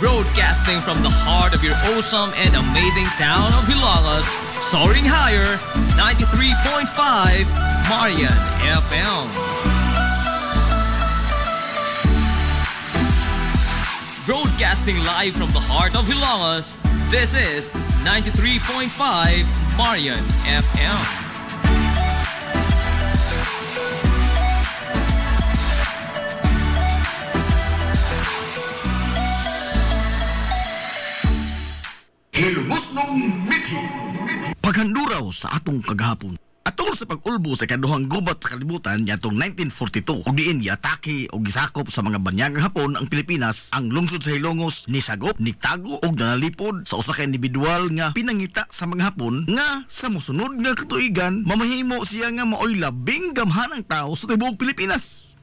Speaker 2: Broadcasting from the heart of your awesome and amazing town of Hilalas, soaring higher, 93.5 Marian FM. Broadcasting live from the heart of Hilalas, this is 93.5 Marian FM.
Speaker 1: Hilmusnong Mithi. Paghanduraw sa atong kagahapon. Atol sa pag-ulbo sa kaduhang gubat sa kalibutan yatong 1942 ug diin yatake og gisakop sa mga banyagang Hapon ang Pilipinas, ang lungsod sa Hilongos ni sagop, ni tago og nanalipod sa usa ka individual nga pinangita sa mga Hapon nga sa mosunod nga katuigan mamahimo siya nga maoy labing gamhanang tao sa tibuok Pilipinas.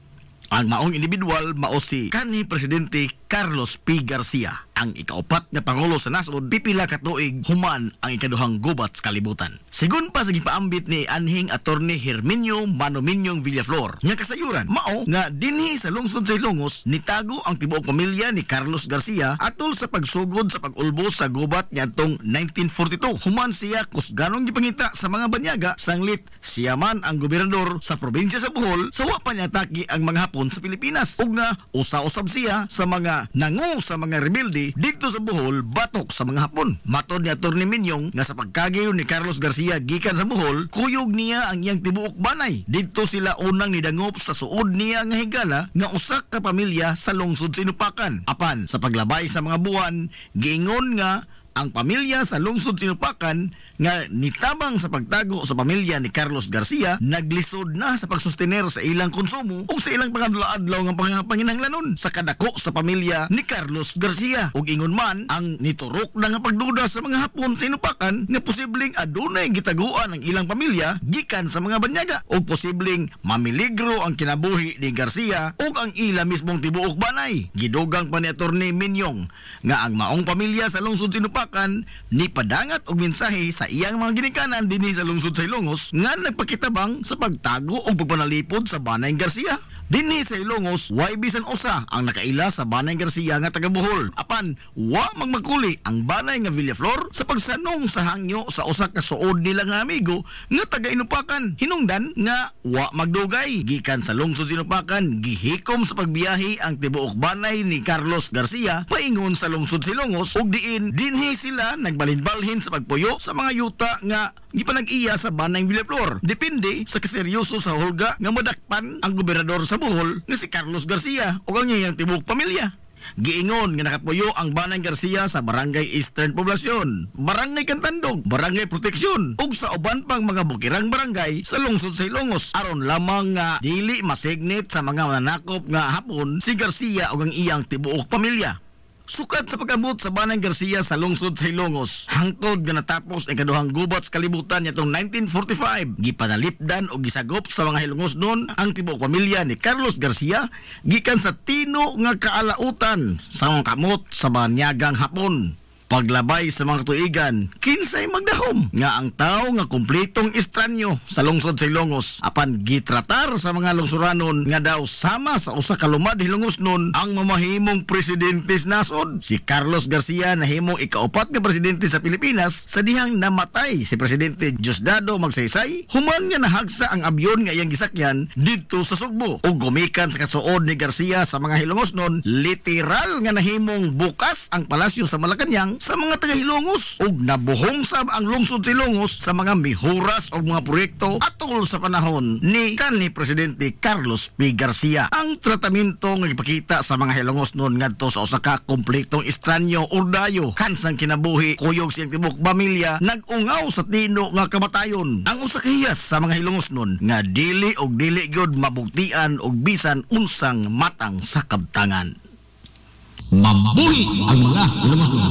Speaker 1: Ang maong individual mao si kanhi Presidente Carlos P. Garcia, ang ikaupat na Pangulo sa nasod, pipila ka tuig human ang ikaduhang gubat sa kalibutan. Sigun pa sa gipaambit ni anhing Attorney Herminio Manominyong Villaflor, nga kasayuran mao nga dinhi sa lungsod sa Ilongos nitago ang tibuok pamilya ni Carlos Garcia atol sa pagsugod sa pag-ulbo sa gubat niadtong 1942. Human siya kusganong gipangita sa mga banyaga, sanglit siya man ang gobernador sa probinsya sa Bohol sa wa pa niatake ang mga Hapon sa Pilipinas ug nga usa-usab siya sa mga nga nangu sa mga rebelde dito sa Bohol batok sa mga Hapon. Matod ni Atty. Minyong nga sa pagkagayon ni Carlos Garcia gikan sa Bohol, kuyog niya ang iyang tibuok banay. Dito sila unang nidangop sa suod niya nga higala nga usak ka pamilya sa lungsod Sinupakan. Apan sa paglabay sa mga buwan, giingon nga ang pamilya sa lungsod Sinupakan nga nitabang sa pagtago sa pamilya ni Carlos Garcia naglisod na sa pagsustener sa ilang konsumo o sa ilang pangadlaw-adlaw nga panginahanglanon sa kadako sa pamilya ni Carlos Garcia. Ug ingon man ang niturok na nga pagduda sa mga Hapon sa Sinupakan nga posibleng adunay gitaguan ang ilang pamilya gikan sa mga banyaga o posibleng mamiligro ang kinabuhi ni Garcia ug ang ila mismong tibuok banay. Gidugang pa ni Atty. Minyong nga ang maong pamilya sa lungsod Sinupakan ni padangat og mensahe sa iyang mga ginikanan dinhi sa lungsod sa Ilongos nga nagpakitabang sa pagtago o pagpanalipod sa Banay Garcia. Dinhi sa Ilongos, way bisan usa ang nakaila sa Banay Garcia nga taga Bohol. Apan, wa magmagkuli ang Banay nga Villaflor sa pagsanong sa hangyo sa usa ka suod nila nga amigo nga taga Inupakan. Hinungdan nga wa magdugay. Gikan sa lungsod Inupakan, gihikom sa pagbiyahe ang tibuok Banay ni Carlos Garcia paingon sa lungsod sa Ilongos ug diin dinhi sila nagbalhin-balhin sa pagpuyo sa mga yuta nga gipanag-iya sa Banay Villaflor. Depende sa kaseryoso sa hulga nga madakpan ang gobernador sa Bohol nga si Carlos Garcia o ang iyang tibuok pamilya. Giingon nga nakapuyo ang Banay Garcia sa Barangay Eastern Poblasyon, Barangay Cantandog, Barangay Proteksyon ug sa uban pang mga bukirang barangay sa lungsod sa Ilongos aron lamang nga dili masignit sa mga mananakop nga Hapon si Garcia o ang iyang tibuok pamilya. Sukat sa pag-abot sa Banay Garcia sa lungsod sa Ilongos, hangtod nga natapos ang kaduhang gubat sa kalibutan nitong 1945, gipanalipdan o gisagop sa mga Hilongos noon ang tibuok pamilya ni Carlos Garcia gikan sa tino nga kaalautan sa mga kamot sa banyagang Hapon. Paglabay sa mga tuigan, kinsay magdahom nga ang tao nga kumpletong estranyo sa lungsod sa Ilongos. Apan gitratar sa mga lungsuranon nga daw sama sa usa ka lumad Hilongos nun ang mamahimong presidente sa nasod. Si Carlos Garcia nahimong ikaupat nga presidente sa Pilipinas sa dihang namatay si Presidente Diosdado Magsaysay human nga nahagsa ang abyon nga iyang gisakyan didto sa Sugbo. Ug gumikan sa kasuod ni Garcia sa mga Hilongos nun, literal nga nahimong bukas ang palasyo sa Malacañang sa mga taga-Hilongos ug nabuhong sab ang lungsod sa Ilongos sa mga mihuras o mga proyekto atol sa panahon ni kanhi Presidente Carlos P. Garcia. Ang tratamento nga ipakita sa mga Hilongos noon ngadto sa usa ka kompletong estranyo urdayo kansang kinabuhi kuyog siyang tibuok pamilya nag-ungaw sa tino nga kamatayon. Ang usa ka hiyas sa mga Hilongos noon nga dili gyud mabugtian og bisan unsang matang sa kabtangan. Mabuhi ang mga Hilongos nun.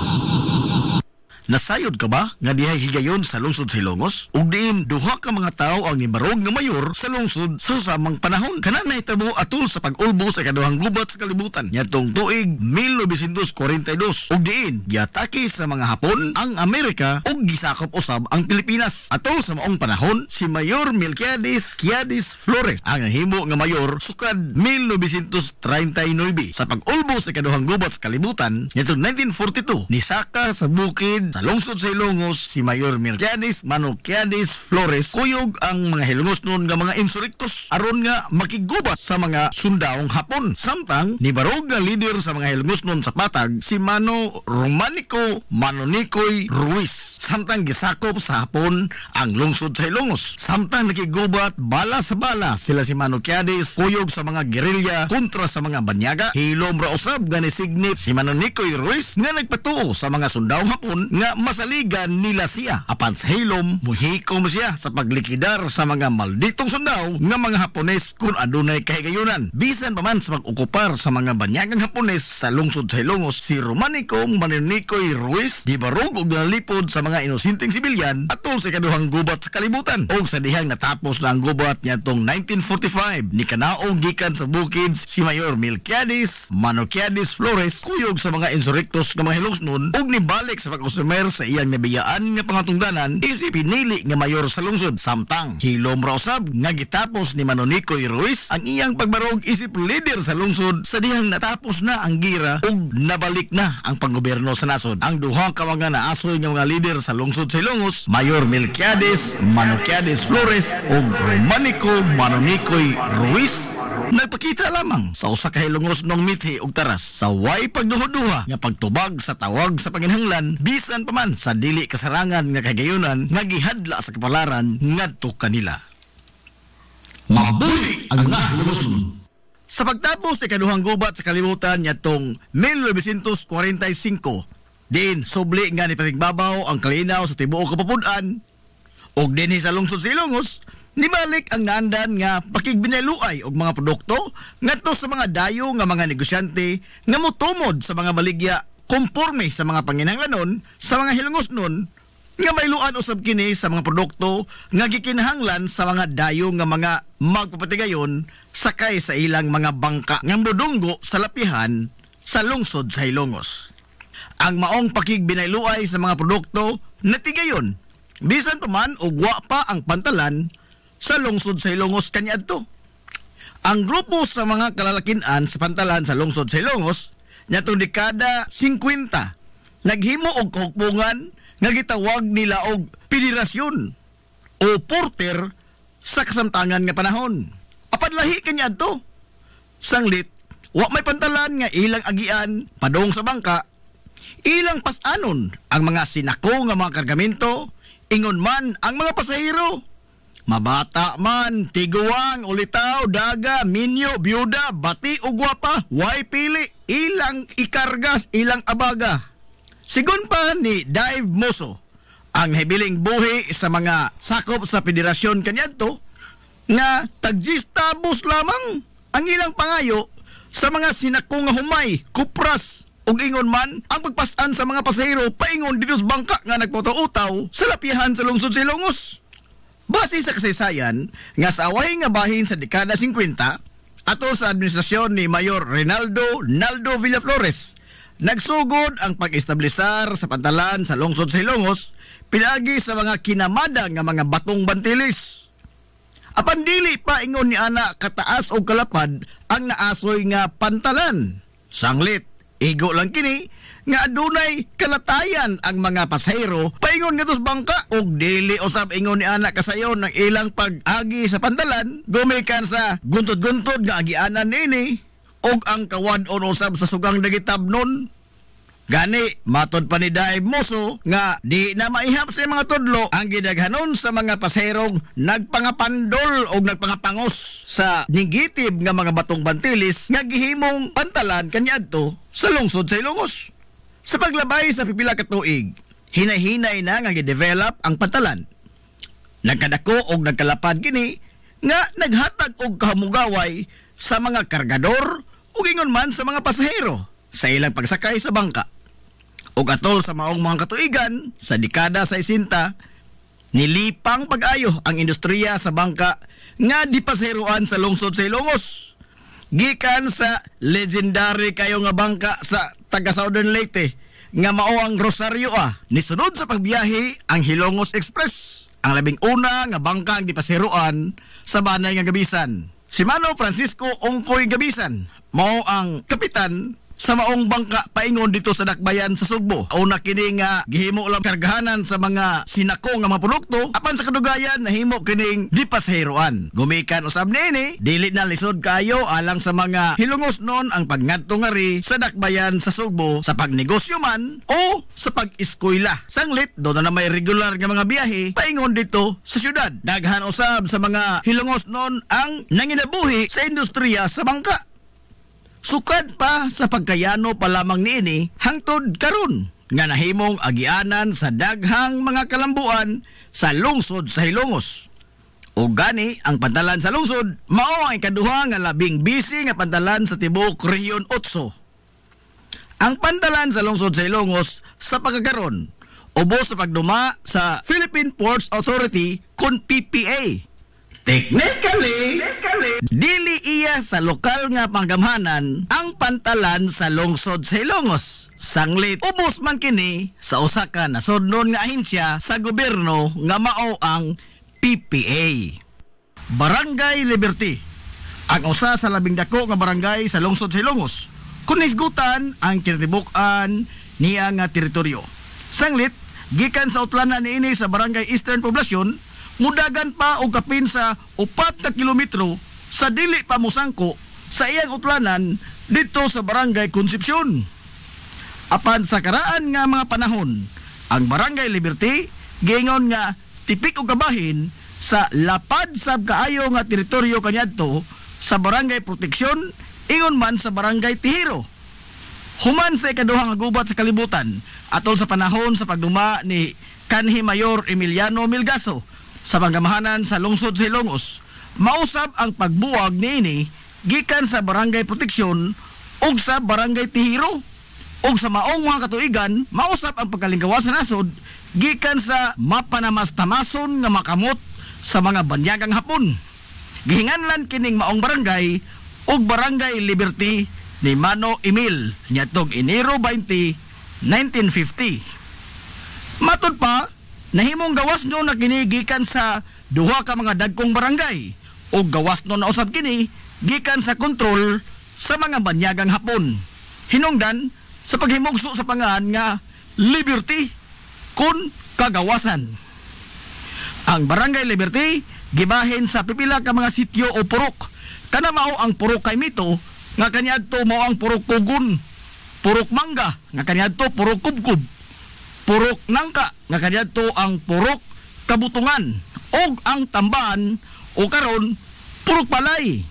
Speaker 1: Nasayod ka ba nga dihay higayon sa lungsod sa Ilongos? Ug diin duha ka mga tao ang nibarog nga mayor sa lungsod sa samang panahon. Kana nahitabo atol sa pag-ulbo sa kaduhang gubat sa kalibutan nitong tuig 1942. Ug diin giatake sa mga Hapon ang Amerika ug gisakop usab ang Pilipinas. Atol sa maong panahon si Mayor Melquiades Quiades Flores ang nahimo nga mayor sukad 1939. Sa pag-ulbo sa kaduhang gubat sa kalibutan nitong 1942 nisaka sa bukid sa lungsod sa Ilongos si Mayor Melquiades Quiades Flores kuyog ang mga Hilongos noon nga mga insurrektos aron nga makigubat sa mga sundaong Hapon. Samtang nibarog nga leader sa mga Hilongos noon sa patag si Mano Romanico Manonicoy Ruiz. Samtang gisakop sa Hapon ang lungsod sa Ilongos. Samtang nakigubat bala sa bala sila si Mano Quiades kuyog sa mga gerilya kontra sa mga banyaga. Hilom ra usab nga nisignit si Manonicoy Ruiz nga nagpatuo sa mga sundaong Hapon nga masaligan nila siya. Apan sa hilom, muhikom siya sa paglikidar sa mga malditong sundaw nga mga Hapones kung adunay kahigayunan. Bisan pa man sa pag-okupar sa mga banyagang Hapones sa lungsod sa Ilongos, si Romanico Manonicoy Ruiz gibarog og nalipod sa mga inosinteng sibilyan atol sa kaduhang gubat sa kalibutan. Og sa dihang natapos na ang gubat niya tong 1945, ni kanaog gikan sa bukid si Mayor Melquiades Quiades Flores kuyog sa mga insurrektos nga mga Hilongos nun og nibalik sa pag-usumer sa iyang nabiyaan nga pangatungdanan isip pinili nga mayor sa lungsod. Samtang hilom ra usab nga gitapos ni Manonicoy Ruiz ang iyang pagbarog isip leader sa lungsod sa dihang natapos na ang gira ug nabalik na ang panggobyerno sa nasod. Ang duha ka mga naasoy nga mga leader sa lungsod sa Ilongos, Mayor Melquiades Quiades Flores ug Romanico Manonicoy Ruiz Nagpakita lamang sa usa ka hilongos nung mithi og taras sa way pagduha-duha nga pagtubag sa tawag sa panginhanglan bisan pa man sa dili kasarangan nga kagayunan nga gihadla sa kapalaran ngadto kanila. Mabuhi ang nga hilongos nun. Sa pagtapos ni kaduhang gubat sa kalibutan nitong 1945, din subli nga ni patigbabaw ang kalinaw sa tibuok kapupudan og dinhi sa lungsod sa Ilongos nibalik ang naandan nga pakigbinaluay og mga produkto ngadto sa mga dayo nga mga negosyante nga motumod sa mga baligya konporme sa mga panginahanglanon sa mga hilongos nun nga mayluan usab kini sa mga produkto nga gikinahanglan sa mga dayo nga mga magpapatigayon sakay sa ilang mga bangka nga modunggo sa lapihan sa lungsod sa Ilongos. Ang maong pakigbinayluay sa mga produkto natigayon bisan pa man og wa pa ang pantalan sa lungsod sa Ilongos kaniadto. Ang grupo sa mga kalalakian sa pantalan sa lungsod sa Ilongos nyatong dekada 50 naghimo og kahukpungan nga gitawag nila og federasyon o porter sa kasamtangan nga panahon. Apan lahi kaniadto. Sanglit wa may pantalan nga ilang agian padung sa bangka. Ilang pasanon ang mga sinako nga mga kargamento, ingon man ang mga pasahero. Mabata man, tiguang, ulitaw, daga, minyo, byuda, bati o gwapa, way pili, ilang ikargas, ilang abaga. Sigun pa ni Dave Moso, ang hibiling buhi sa mga sakop sa federasyon kaniadto, nga tagjistabos lamang ang ilang pangayo sa mga sinako nga humay, kupras, ug ingon man ang pagpasan sa mga pasahero paingon dito sa bangka nga nagputaw-utaw sa lapihan sa lungsod sa Ilongos. Base sa kasaysayan nga sa away nga bahin sa dekada 50 ato sa administrasyon ni Mayor Reynaldo Naldo Villaflores, nagsugod ang pag-establisar sa pantalan sa lungsod sa Ilongos pinaagi sa mga kinamada nga mga batong bantilis. Apan dili pa ingon ni ana kataas o kalapad ang naasoy nga pantalan. Sanglit igo lang kini nga adunay kalatayan ang mga pasahero paingon nga tos bangka og dili usab ingon ni anak kasayon ng ilang pag-agi sa pantalan gumikan sa guntod-guntod nga agianan nini og ang kawad-on usab sa sugang dagitabnon. Gani matod pa ni Dave Moso nga di na maihap sa mga tudlo ang gidaghanon sa mga pasaherong nagpangapandol og nagpangapangos sa negative nga mga batong bantilis nga gihimong pantalan kaniadto sa lungsod sa Ilongos. Sa paglabay sa pipila ka tuig, hinay-hinay na nga gi-develop ang pantalan. Nagkadako og nagkalapad kini nga naghatag og kahamugaway sa mga kargador ug ingon man sa mga pasahero sa ilang pagsakay sa bangka. Ug atol sa maong mga katuigan sa dekada 60, nilipang pag-ayo ang industriya sa bangka nga dipaseruan sa lungsod sa Ilongos. Gikan sa legendary kayo nga bangka sa taga Southern Leyte nga mao ang Rosario nisunod sa pagbiyahe ang Hilongos Express, ang labing una nga bangka ang dipaseruan sa banay nga Gabisan. Si Mano Francisco Ongkoy Gabisan mao ang kapitan sa maong bangka paingon dito sa dakbayan sa Sugbo. Una kini nga gihimo lang kargahanan sa mga sinako nga mga produkto, apan sa kadugayan nahimo kining dipaseroan. Gumikan usab niini, dili na lisod kayo alang sa mga hilongos non ang pagngadto nga ri sa dakbayan sa Sugbo sa pagnegosyo man o sa pag-eskwela. Sanglit do na may regular nga mga biyahe paingon dito sa syudad. Daghan usab sa mga hilongos non ang nanginabuhi sa industriya sa bangka. Sukad pa sa pagkayano pa lamang niini hangtod karon nga nahimong agianan sa daghang mga kalambuan sa lungsod sa Hilongos. O gani ang pantalan sa lungsod mao ang ikaduha nga labing busy nga pantalan sa tibuok Rehiyon 8. Ang pantalan sa lungsod sa Hilongos sa pagkakaron ubos sa pagduma sa Philippine Ports Authority kun PPA. Technically, dili iya sa lokal nga panggamhanan ang pantalan sa lungsod sa Hilongos. Sanglit, ubos man kini sa usa ka nasudnon nga ahensya sa gobyerno nga mao ang PPA. Barangay Liberty, ang usa sa labing dako nga barangay sa lungsod sa Hilongos. Kung hisgutan ang kinatibuk-an niya nga teritoryo. Sanglit, gikan sa utlanan niini sa barangay Eastern Poblasyon, mudagan pa og kapin sa 4 ka kilometro sa dili pa musangko sa iyang utlanan dito sa Barangay Concepcion. Apan sa karaan nga mga panahon, ang Barangay Liberty giingon nga tipik og kabahin sa lapad sab kaayo nga teritoryo kaniadto sa Barangay Proteksyon ingon man sa Barangay Tihiro. Human sa ikaduhang gubat sa kalibutan atol sa panahon sa pagduma ni Kanhi Mayor Emiliano Milgaso sa panggamahanan sa lungsod sa Ilongos, mausab ang pagbuwag niini gikan sa Barangay Proteksyon ug sa Barangay Tihiro. Ug sa maong mga katuigan, mausab ang pagkalingkawas sa nasod gikan sa mapanamastamason nga makamot sa mga banyagang Hapon. Gihinganlan kining maong barangay ug Barangay Liberty ni Mano Emil niadtong Enero 20, 1950. Matud pa, nahimong gawas no na kini gikan sa duha ka mga dagkong barangay ug gawas no na usab kini gikan sa kontrol sa mga banyagang Hapon. Hinungdan sa paghimugso sa pangalan nga Liberty kun kagawasan. Ang Barangay Liberty gibahin sa pipila ka mga sityo o purok. Kana mao ang purok kay Mito nga kaniadto mao ang purok Kugun, purok Mangga nga kaniadto purok Kubkub, purok Nangka nga kaniadto ang purok Kabutungan, og ang Tamban o karon purok Palay.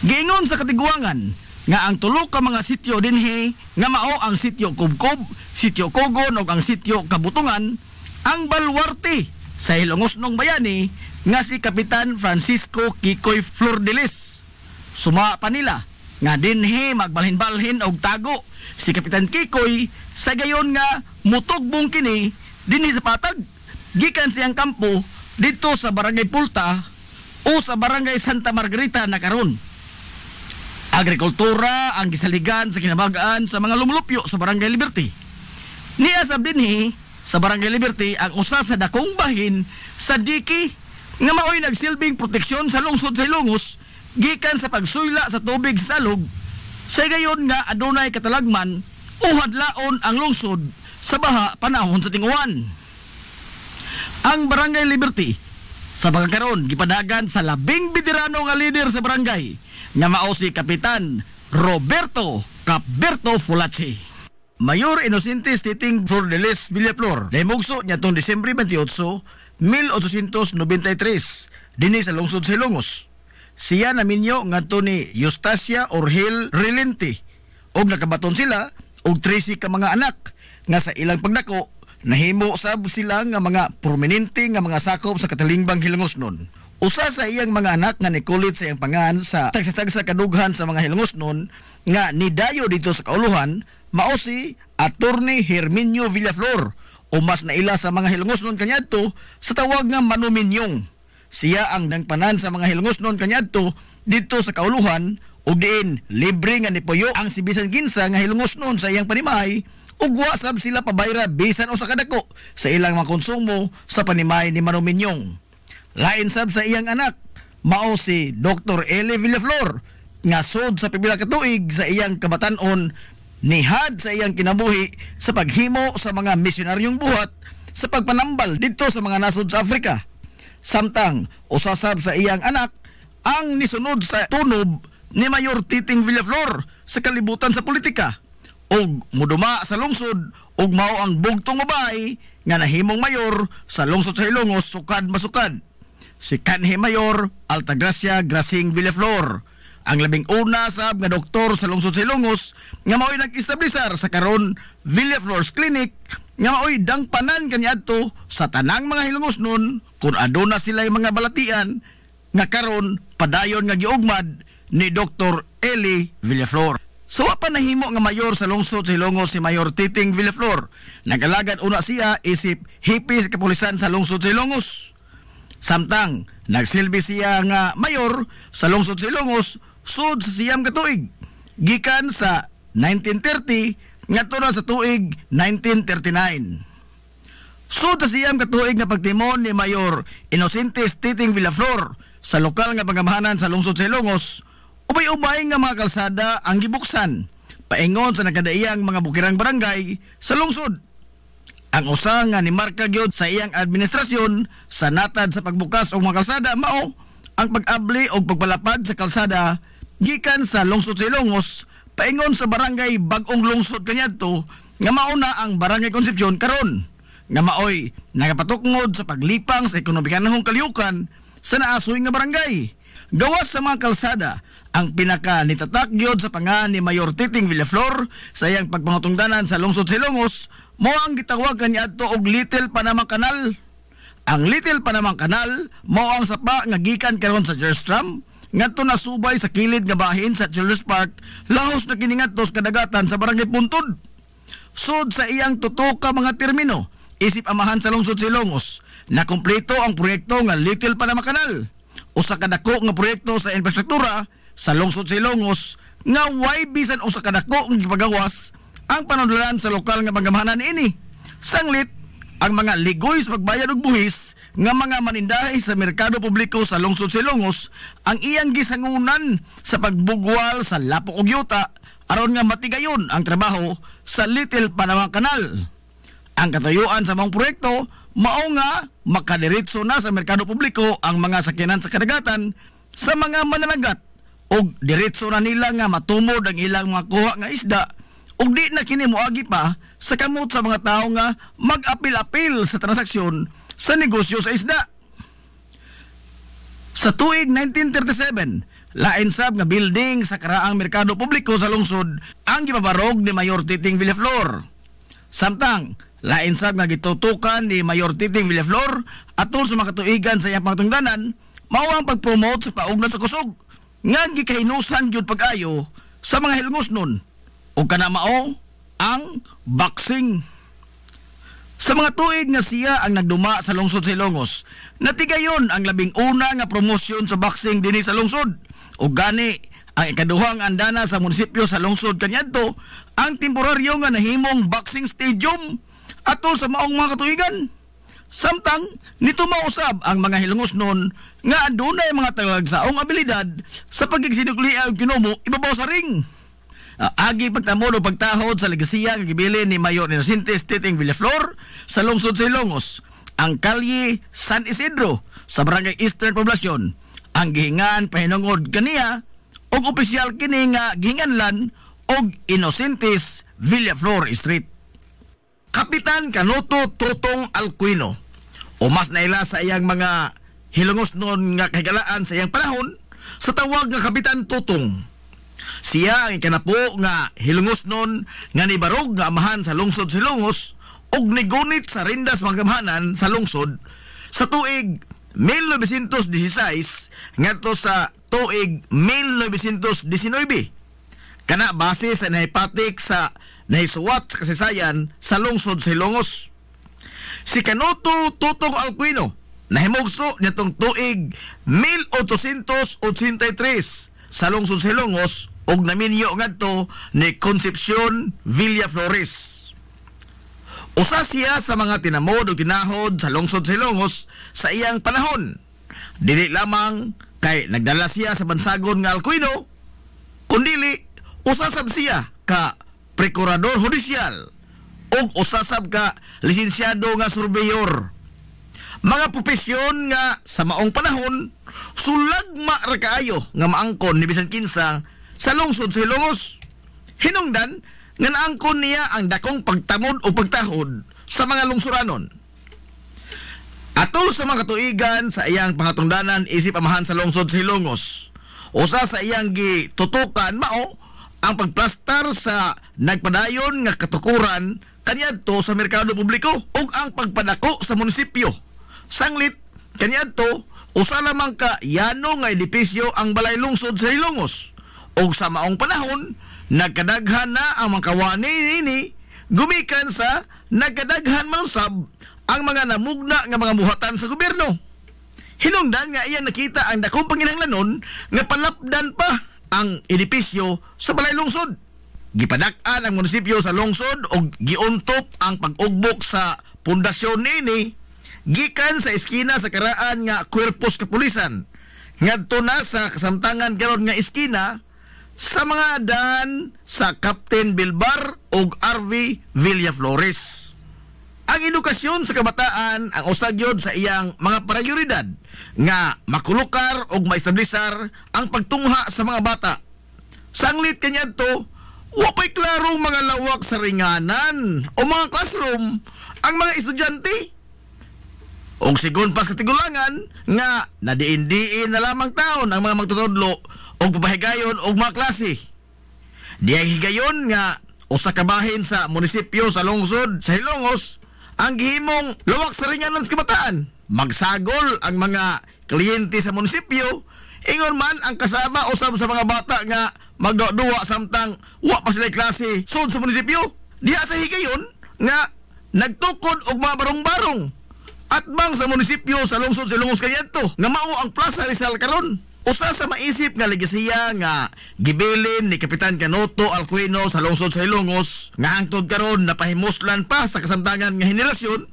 Speaker 1: Giingon sa katiguangan nga ang tulo ka mga sityo dinhi nga mao ang sityo Kubkob, sityo Kugon ug ang sityo Kabutungan ang balwarte sa Ilongosnong bayani nga si Kapitan Francisco Kikoy Flordelis. Suma pa nila nga dinhi magbalhin-balhin og tago si Kapitan Kikoy sa gayon nga mutugbong kini dinhi sa patag gikan siyang kampo dito sa Barangay Pulta o sa Barangay Santa Margarita na karon. Agrikultura ang gisaligan sa kinabagaan sa mga lumulupyo sa Barangay Liberty. Niasab dinhi sa Barangay Liberty ang usa sa dakong bahin sa Diki nga maoy nagsilbing proteksyon sa lungsod sa Ilongos gikan sa pagsuyla sa tubig sa salog sa gayon nga adunay katalagman o hadlaon ang lungsod sa baha panahon sa tinguan. Ang Barangay Liberty sa pagkakaroon gipadagan sa labing veterano nga leader sa barangay nga mao si Kapitan Roberto Capberto Fulacci. Mayor Inosentes Titing Flordelis Villaflor nahimugso niya tong Disyembre 28, 1893 dinhi sa lungsod sa Ilongos. Siya naminyo ngadto ni Eustacia Orhel Relente og nakabaton sila og 13 ka mga anak nga sa ilang pagdako nahimo sab sila nga mga prominente nga mga sakop sa katalingbang Hilongosnon. Usa sa iyang mga anak nga nikulit sa iyang pangan sa tagsa-tagsa kadughan sa mga Hilongosnon nga nidayo dito sa kauluhan mao si Attorney Herminio Villaflor o mas naila sa mga Hilongosnon kaniadto sa tawag nga Manuminyong. Siya ang nangpanan sa mga Hilongosnon kaniadto dito sa kauluhan ug diin libre nga nipuyo ang si bisan kinsa nga Hilongosnon sa iyang panimahay ug wa sab sila pabayra bisan usa ka dako sa ilang mga konsumo sa panimahay ni Manuminyong. Lain sab sa iyang anak mao si Dr. Eli Villaflor nga sud sa pipila ka tuig sa iyang kabatan-on nihad sa iyang kinabuhi sa paghimo sa mga misyonaryong buhat sa pagpanambal dito sa mga nasod sa Afrika. Samtang usasab sa iyang anak ang nisunod sa tunob ni Mayor Titing Villaflor sa kalibutan sa politika og muduma sa lungsod og mao ang bugtong babae nga nahimong mayor sa lungsod sa Ilongos sukad masukad. Si Kanhi Mayor Altagracia Grasing Villaflor, ang labing una sab nga doktor sa lungsod sa Ilongos nga mao'y nag-establisar sa karon Villaflor's Clinic nga mao'y dangpanan kaniadto sa tanang mga Hilongosnon kung aduna sila mga balatian nga karon padayon nga giugmad ni Dr. Eli Villaflor. So pa nahimo nga mayor sa lungsod sa Ilongos si Mayor Titing Villaflor. Nag-alagad una siya isip hipi sa kapulisan sa lungsod sa Ilongos. Samtang nagsilbi siya nga mayor sa lungsod sa Ilongos sud sa siyam ka tuig gikan sa 1930 ngadto na sa tuig 1939. Sud sa siyam ka tuig nga pagtimon ni Mayor Inosentes Titing Villaflor sa lokal nga pangamahanan sa lungsod sa Ilongos, ubay-ubay nga mga kalsada ang gibuksan paingon sa nakadaiyang mga bukirang barangay sa lungsod. Ang usa nga ni marka gyud sa iyang administrasyon sa natad sa pagbukas og mga kalsada mao ang pag-abli o pagpalapad sa kalsada gikan sa lungsod sa Ilongos paingon sa barangay Bag-ong Lungsod kaniadto nga mauna ang barangay Concepcion karon nga maoy nagapatukngod sa paglipang sa ekonomikanhong kalihukan sa naasoy nga barangay. Gawas sa mga kalsada, ang pinaka nitatak gyud sa pangan ni Mayor Titing Villaflor sa iyang pagpangutungdanan sa lungsod sa Ilongos mao ang gitawag kaniadto og Little Panama Canal. Ang Little Panama Canal mao ang sapa nga gikan karon sa Jerstram ngadto nasubay sa kilid nga bahin sa Children's Park lahos na kini ngadto sa kadagatan sa barangay Puntod. Sud sa iyang tutok ka mga termino, isip amahan sa lungsod sa Ilongos na kumpleto ang proyekto nga Little Panama Canal. Usa ka dako nga proyekto sa infrastruktura sa lungsod sa Ilongos nga way bisan usa ka dako nga gipagawas ang panundalan sa lokal nga pangamahanan ini. Sanglit ang mga ligoy sa pagbayad og buhis nga mga manindahay sa merkado publiko sa lungsod sa Ilongos ang iyang gisangunan sa pagbugwal sa lapok ug yuta aron nga matigayon ang trabaho sa Little Panama Canal. Ang katuyuan sa mga proyekto mao nga makadiretso na sa merkado publiko ang mga sakyanan sa kadagatan sa mga mananagat ug diretso na nila nga matumod ang ilang mga kuha nga isda ug di na kini moagi pa sa kamot sa mga tao nga mag-apil-apil sa transaksyon sa negosyo sa isda. Sa tuig 1937, lain sab nga building sa karaang merkado publiko sa lungsod ang gipabarog ni Mayor Titing Villaflor. Samtang lain sab nga gitutukan ni Mayor Titing Villaflor atol sa mga katuigan sa iyang pangtungdanan mao ang pag-promote sa paugnat sa kusog nga gikahinusan gyud pag-ayo sa mga hilngosnon ug kana mao ang boxing. Sa mga tuig nga siya ang nagduma sa lungsod sa Ilongos, natigayon ang labing una nga promosyon sa boxing dinhi sa lungsod ug gani ang ikaduhang andana sa munisipyo sa lungsod kaniadto ang temporaryo nga nahimong boxing stadium atol sa maong mga katuigan. Samtang nito mausab ang mga hilongosnon nga adunay mga talagsaong abilidad sa pagigsinukli og kinumo ibabaw sa ring. Agi pagtamod o pagtahod sa legasiya nga gibili ni Mayor Inocentes Titing Villaflor sa lungsod sa Ilongos, ang kalye San Isidro sa barangay Eastern Poblacion ang gihingan pahinungod kaniya og opisyal kini nga gihinganlan og Inocentes Villaflor Street. Kapitan Kanoto Totong Alcuino o mas naila sa iyang mga hilongosnon nga kahigalaan sa iyang panahon sa tawag nga Kapitan Totong. Siya ang ikanapo nga hilongosnon nga nibarog nga amahan sa lungsod sa Ilongos og nigunit sa rindas magamahanan sa lungsod sa tuig 1916 ngadto sa tuig 1919. Kana base sa nahipatik sa naisuwat sa kasaysayan sa lungsod sa Ilongos. Si Kanoto Totong Alcuino nahimugso nitong tuig 1883 sa lungsod sa Ilongos og naminyo ngadto ni Concepcion Villaflores. Usa siya sa mga tinamod o tinahod sa lungsod sa Ilongos sa iyang panahon. Dili lamang kay nagdala siya sa bansagon nga Alcuino, kundili usasab siya ka prokurador hudisyal ug usasab ka lisensyado nga surveyor. Mga propesyon nga sa maong panahon sulagma ra kaayo nga maangkon ni bisan kinsa sa lungsod sa Ilongos. Hinungdan nga naangkon niya ang dakong pagtamod o pagtahod sa mga lungsuranon. Atol sa mga katuigan sa iyang pangatungdanan isip amahan sa lungsod sa Ilongos, usa sa iyang gitutukan mao ang pagplastar sa nagpadayon nga katukuran kaniadto sa merkado publiko ug ang pagpadako sa munisipyo. Sanglit kaniadto usa lamang ka yano nga edipisyo ang balay lungsod sa Ilongos. O sa maong panahon, nagkadaghan na ang mga kawani nini, gumikan sa nagkadaghan manusab ang mga namugna nga mga buhatan sa gobyerno. Hinungdan nga iyan nakita ang dakong panginahanglanon nga palapdan pa ang edipisyo sa balay lungsod. Gipadak-an ang munisipyo sa lungsod o giuntop ang pag-ugbok sa pundasyon nini gikan sa eskina sa karaan nga Kuerpos Kapulisan ngadto na sa kasamtangan karon nga eskina sa mga daan sa Captain Bilbar ug RV Villaflores. Ang edukasyon sa kabataan ang usa gyud sa iyang mga prioridad nga makulukar og maestablisar ang pagtungha sa mga bata. Sanglit kaniadto, wa pay klarong mga lawak sa ringanan o mga classroom ang mga estudyante. Og sigon pa sa tigulangan nga nadiin-diin na lamang taon ang mga magtutudlo og papahigayon og mga klase. Diyang higayon nga usa ka bahin sa munisipyo sa lungsod sa Hilongos ang gihimong luwak sa ringanan sa kabataan. Magsagol ang mga kliyente sa munisipyo, ingon man ang kasama usab sa mga bata nga magduwa samtang wa pa sila klase sud sa munisipyo. Diha sa higayon nga nagtukod og mga barong-barong at bang sa munisipyo sa lungsod sa Ilongos kaniadto nga mao ang Plaza Rizal karon. Usa sa maisip nga legasiya nga gibilin ni Kapitan Canoto Alcuino sa lungsod sa Ilongos nga hangtod karon napahimuslan pa sa kasamtangan nga henerasyon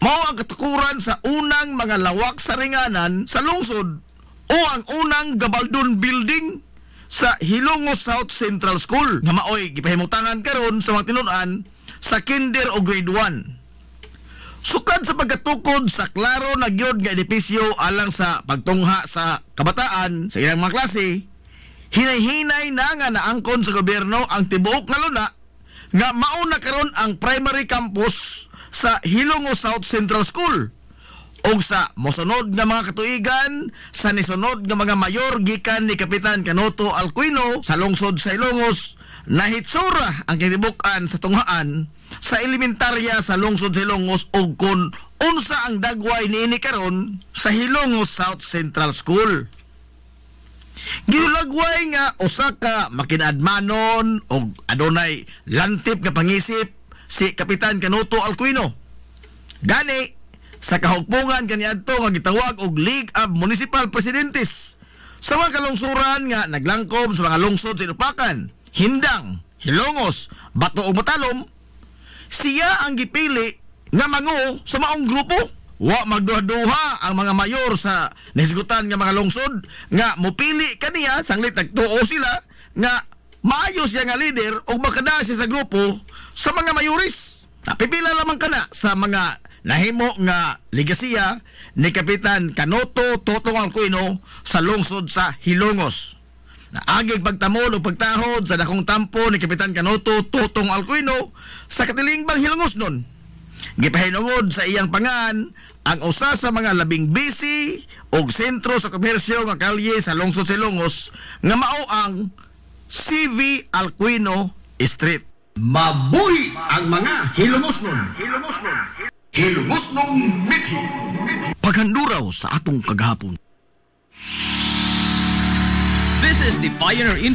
Speaker 1: mao ang katukuran sa unang mga lawak sa ringanan sa lungsod o ang unang Gabaldon Building sa Hilongos South Central School nga maoy gipahimutangan karon sa mga tinun-an sa kinder o grade 1. Sukad sa pagkatukod sa klaro na gyud nga edipisyo alang sa pagtungha sa kabataan sa ilang mga klase, hinay-hinay na nga naangkon sa gobyerno ang tibuok nga luna nga mauna karon ang primary campus sa Hilongos South Central School. Og sa mosunod nga mga katuigan sa nisunod nga mga mayor gikan ni Kapitan Canoto Alcuino sa lungsod sa Ilongos, nahitsura ang kitibukan sa tunghaan sa elementarya sa lungsod sa Ilongos og kun unsa ang dagway niini karon sa Hilongos South Central School. Gilagway nga usa ka makinadmanon og adunay lantip nga pangisip si Kapitan Canoto Alcuino. Gani sa kahugpungan kaniadto nga gitawag og League of Municipal Presidentes sa mga kalungsuran nga naglangkob sa mga lungsod sa Inupakan, Hindang, Hilongos, Bato ug Matalom, siya ang gipili nga mangu sa maong grupo. Wa magduha-duha ang mga mayor sa nahisgutan nga mga lungsod nga mopili kaniya sanglit nagtuo sila nga maayo siya nga leader o makada siya sa grupo sa mga mayoris. Napipila lamang kana sa mga nahimo nga legasiya ni Kapitan Canoto Totong Alcuino sa lungsod sa Hilongos. Naagig pagtamon o pagtahod sa dakong tampo ni Kapitan Canoto Totong Alcuino sa katilingbang Hilongos nun. Gipahinungod sa iyang pangan ang usa sa mga labing busy o sentro sa komersyo nga kalye sa lungsod sa Hilongos nga mao ang CV Alcuino Street. Mabuhi ang mga Hilongosnon. Hilongosnon Mithi. Paghanduraw sa atong kagahapon.
Speaker 2: This is the Pioneer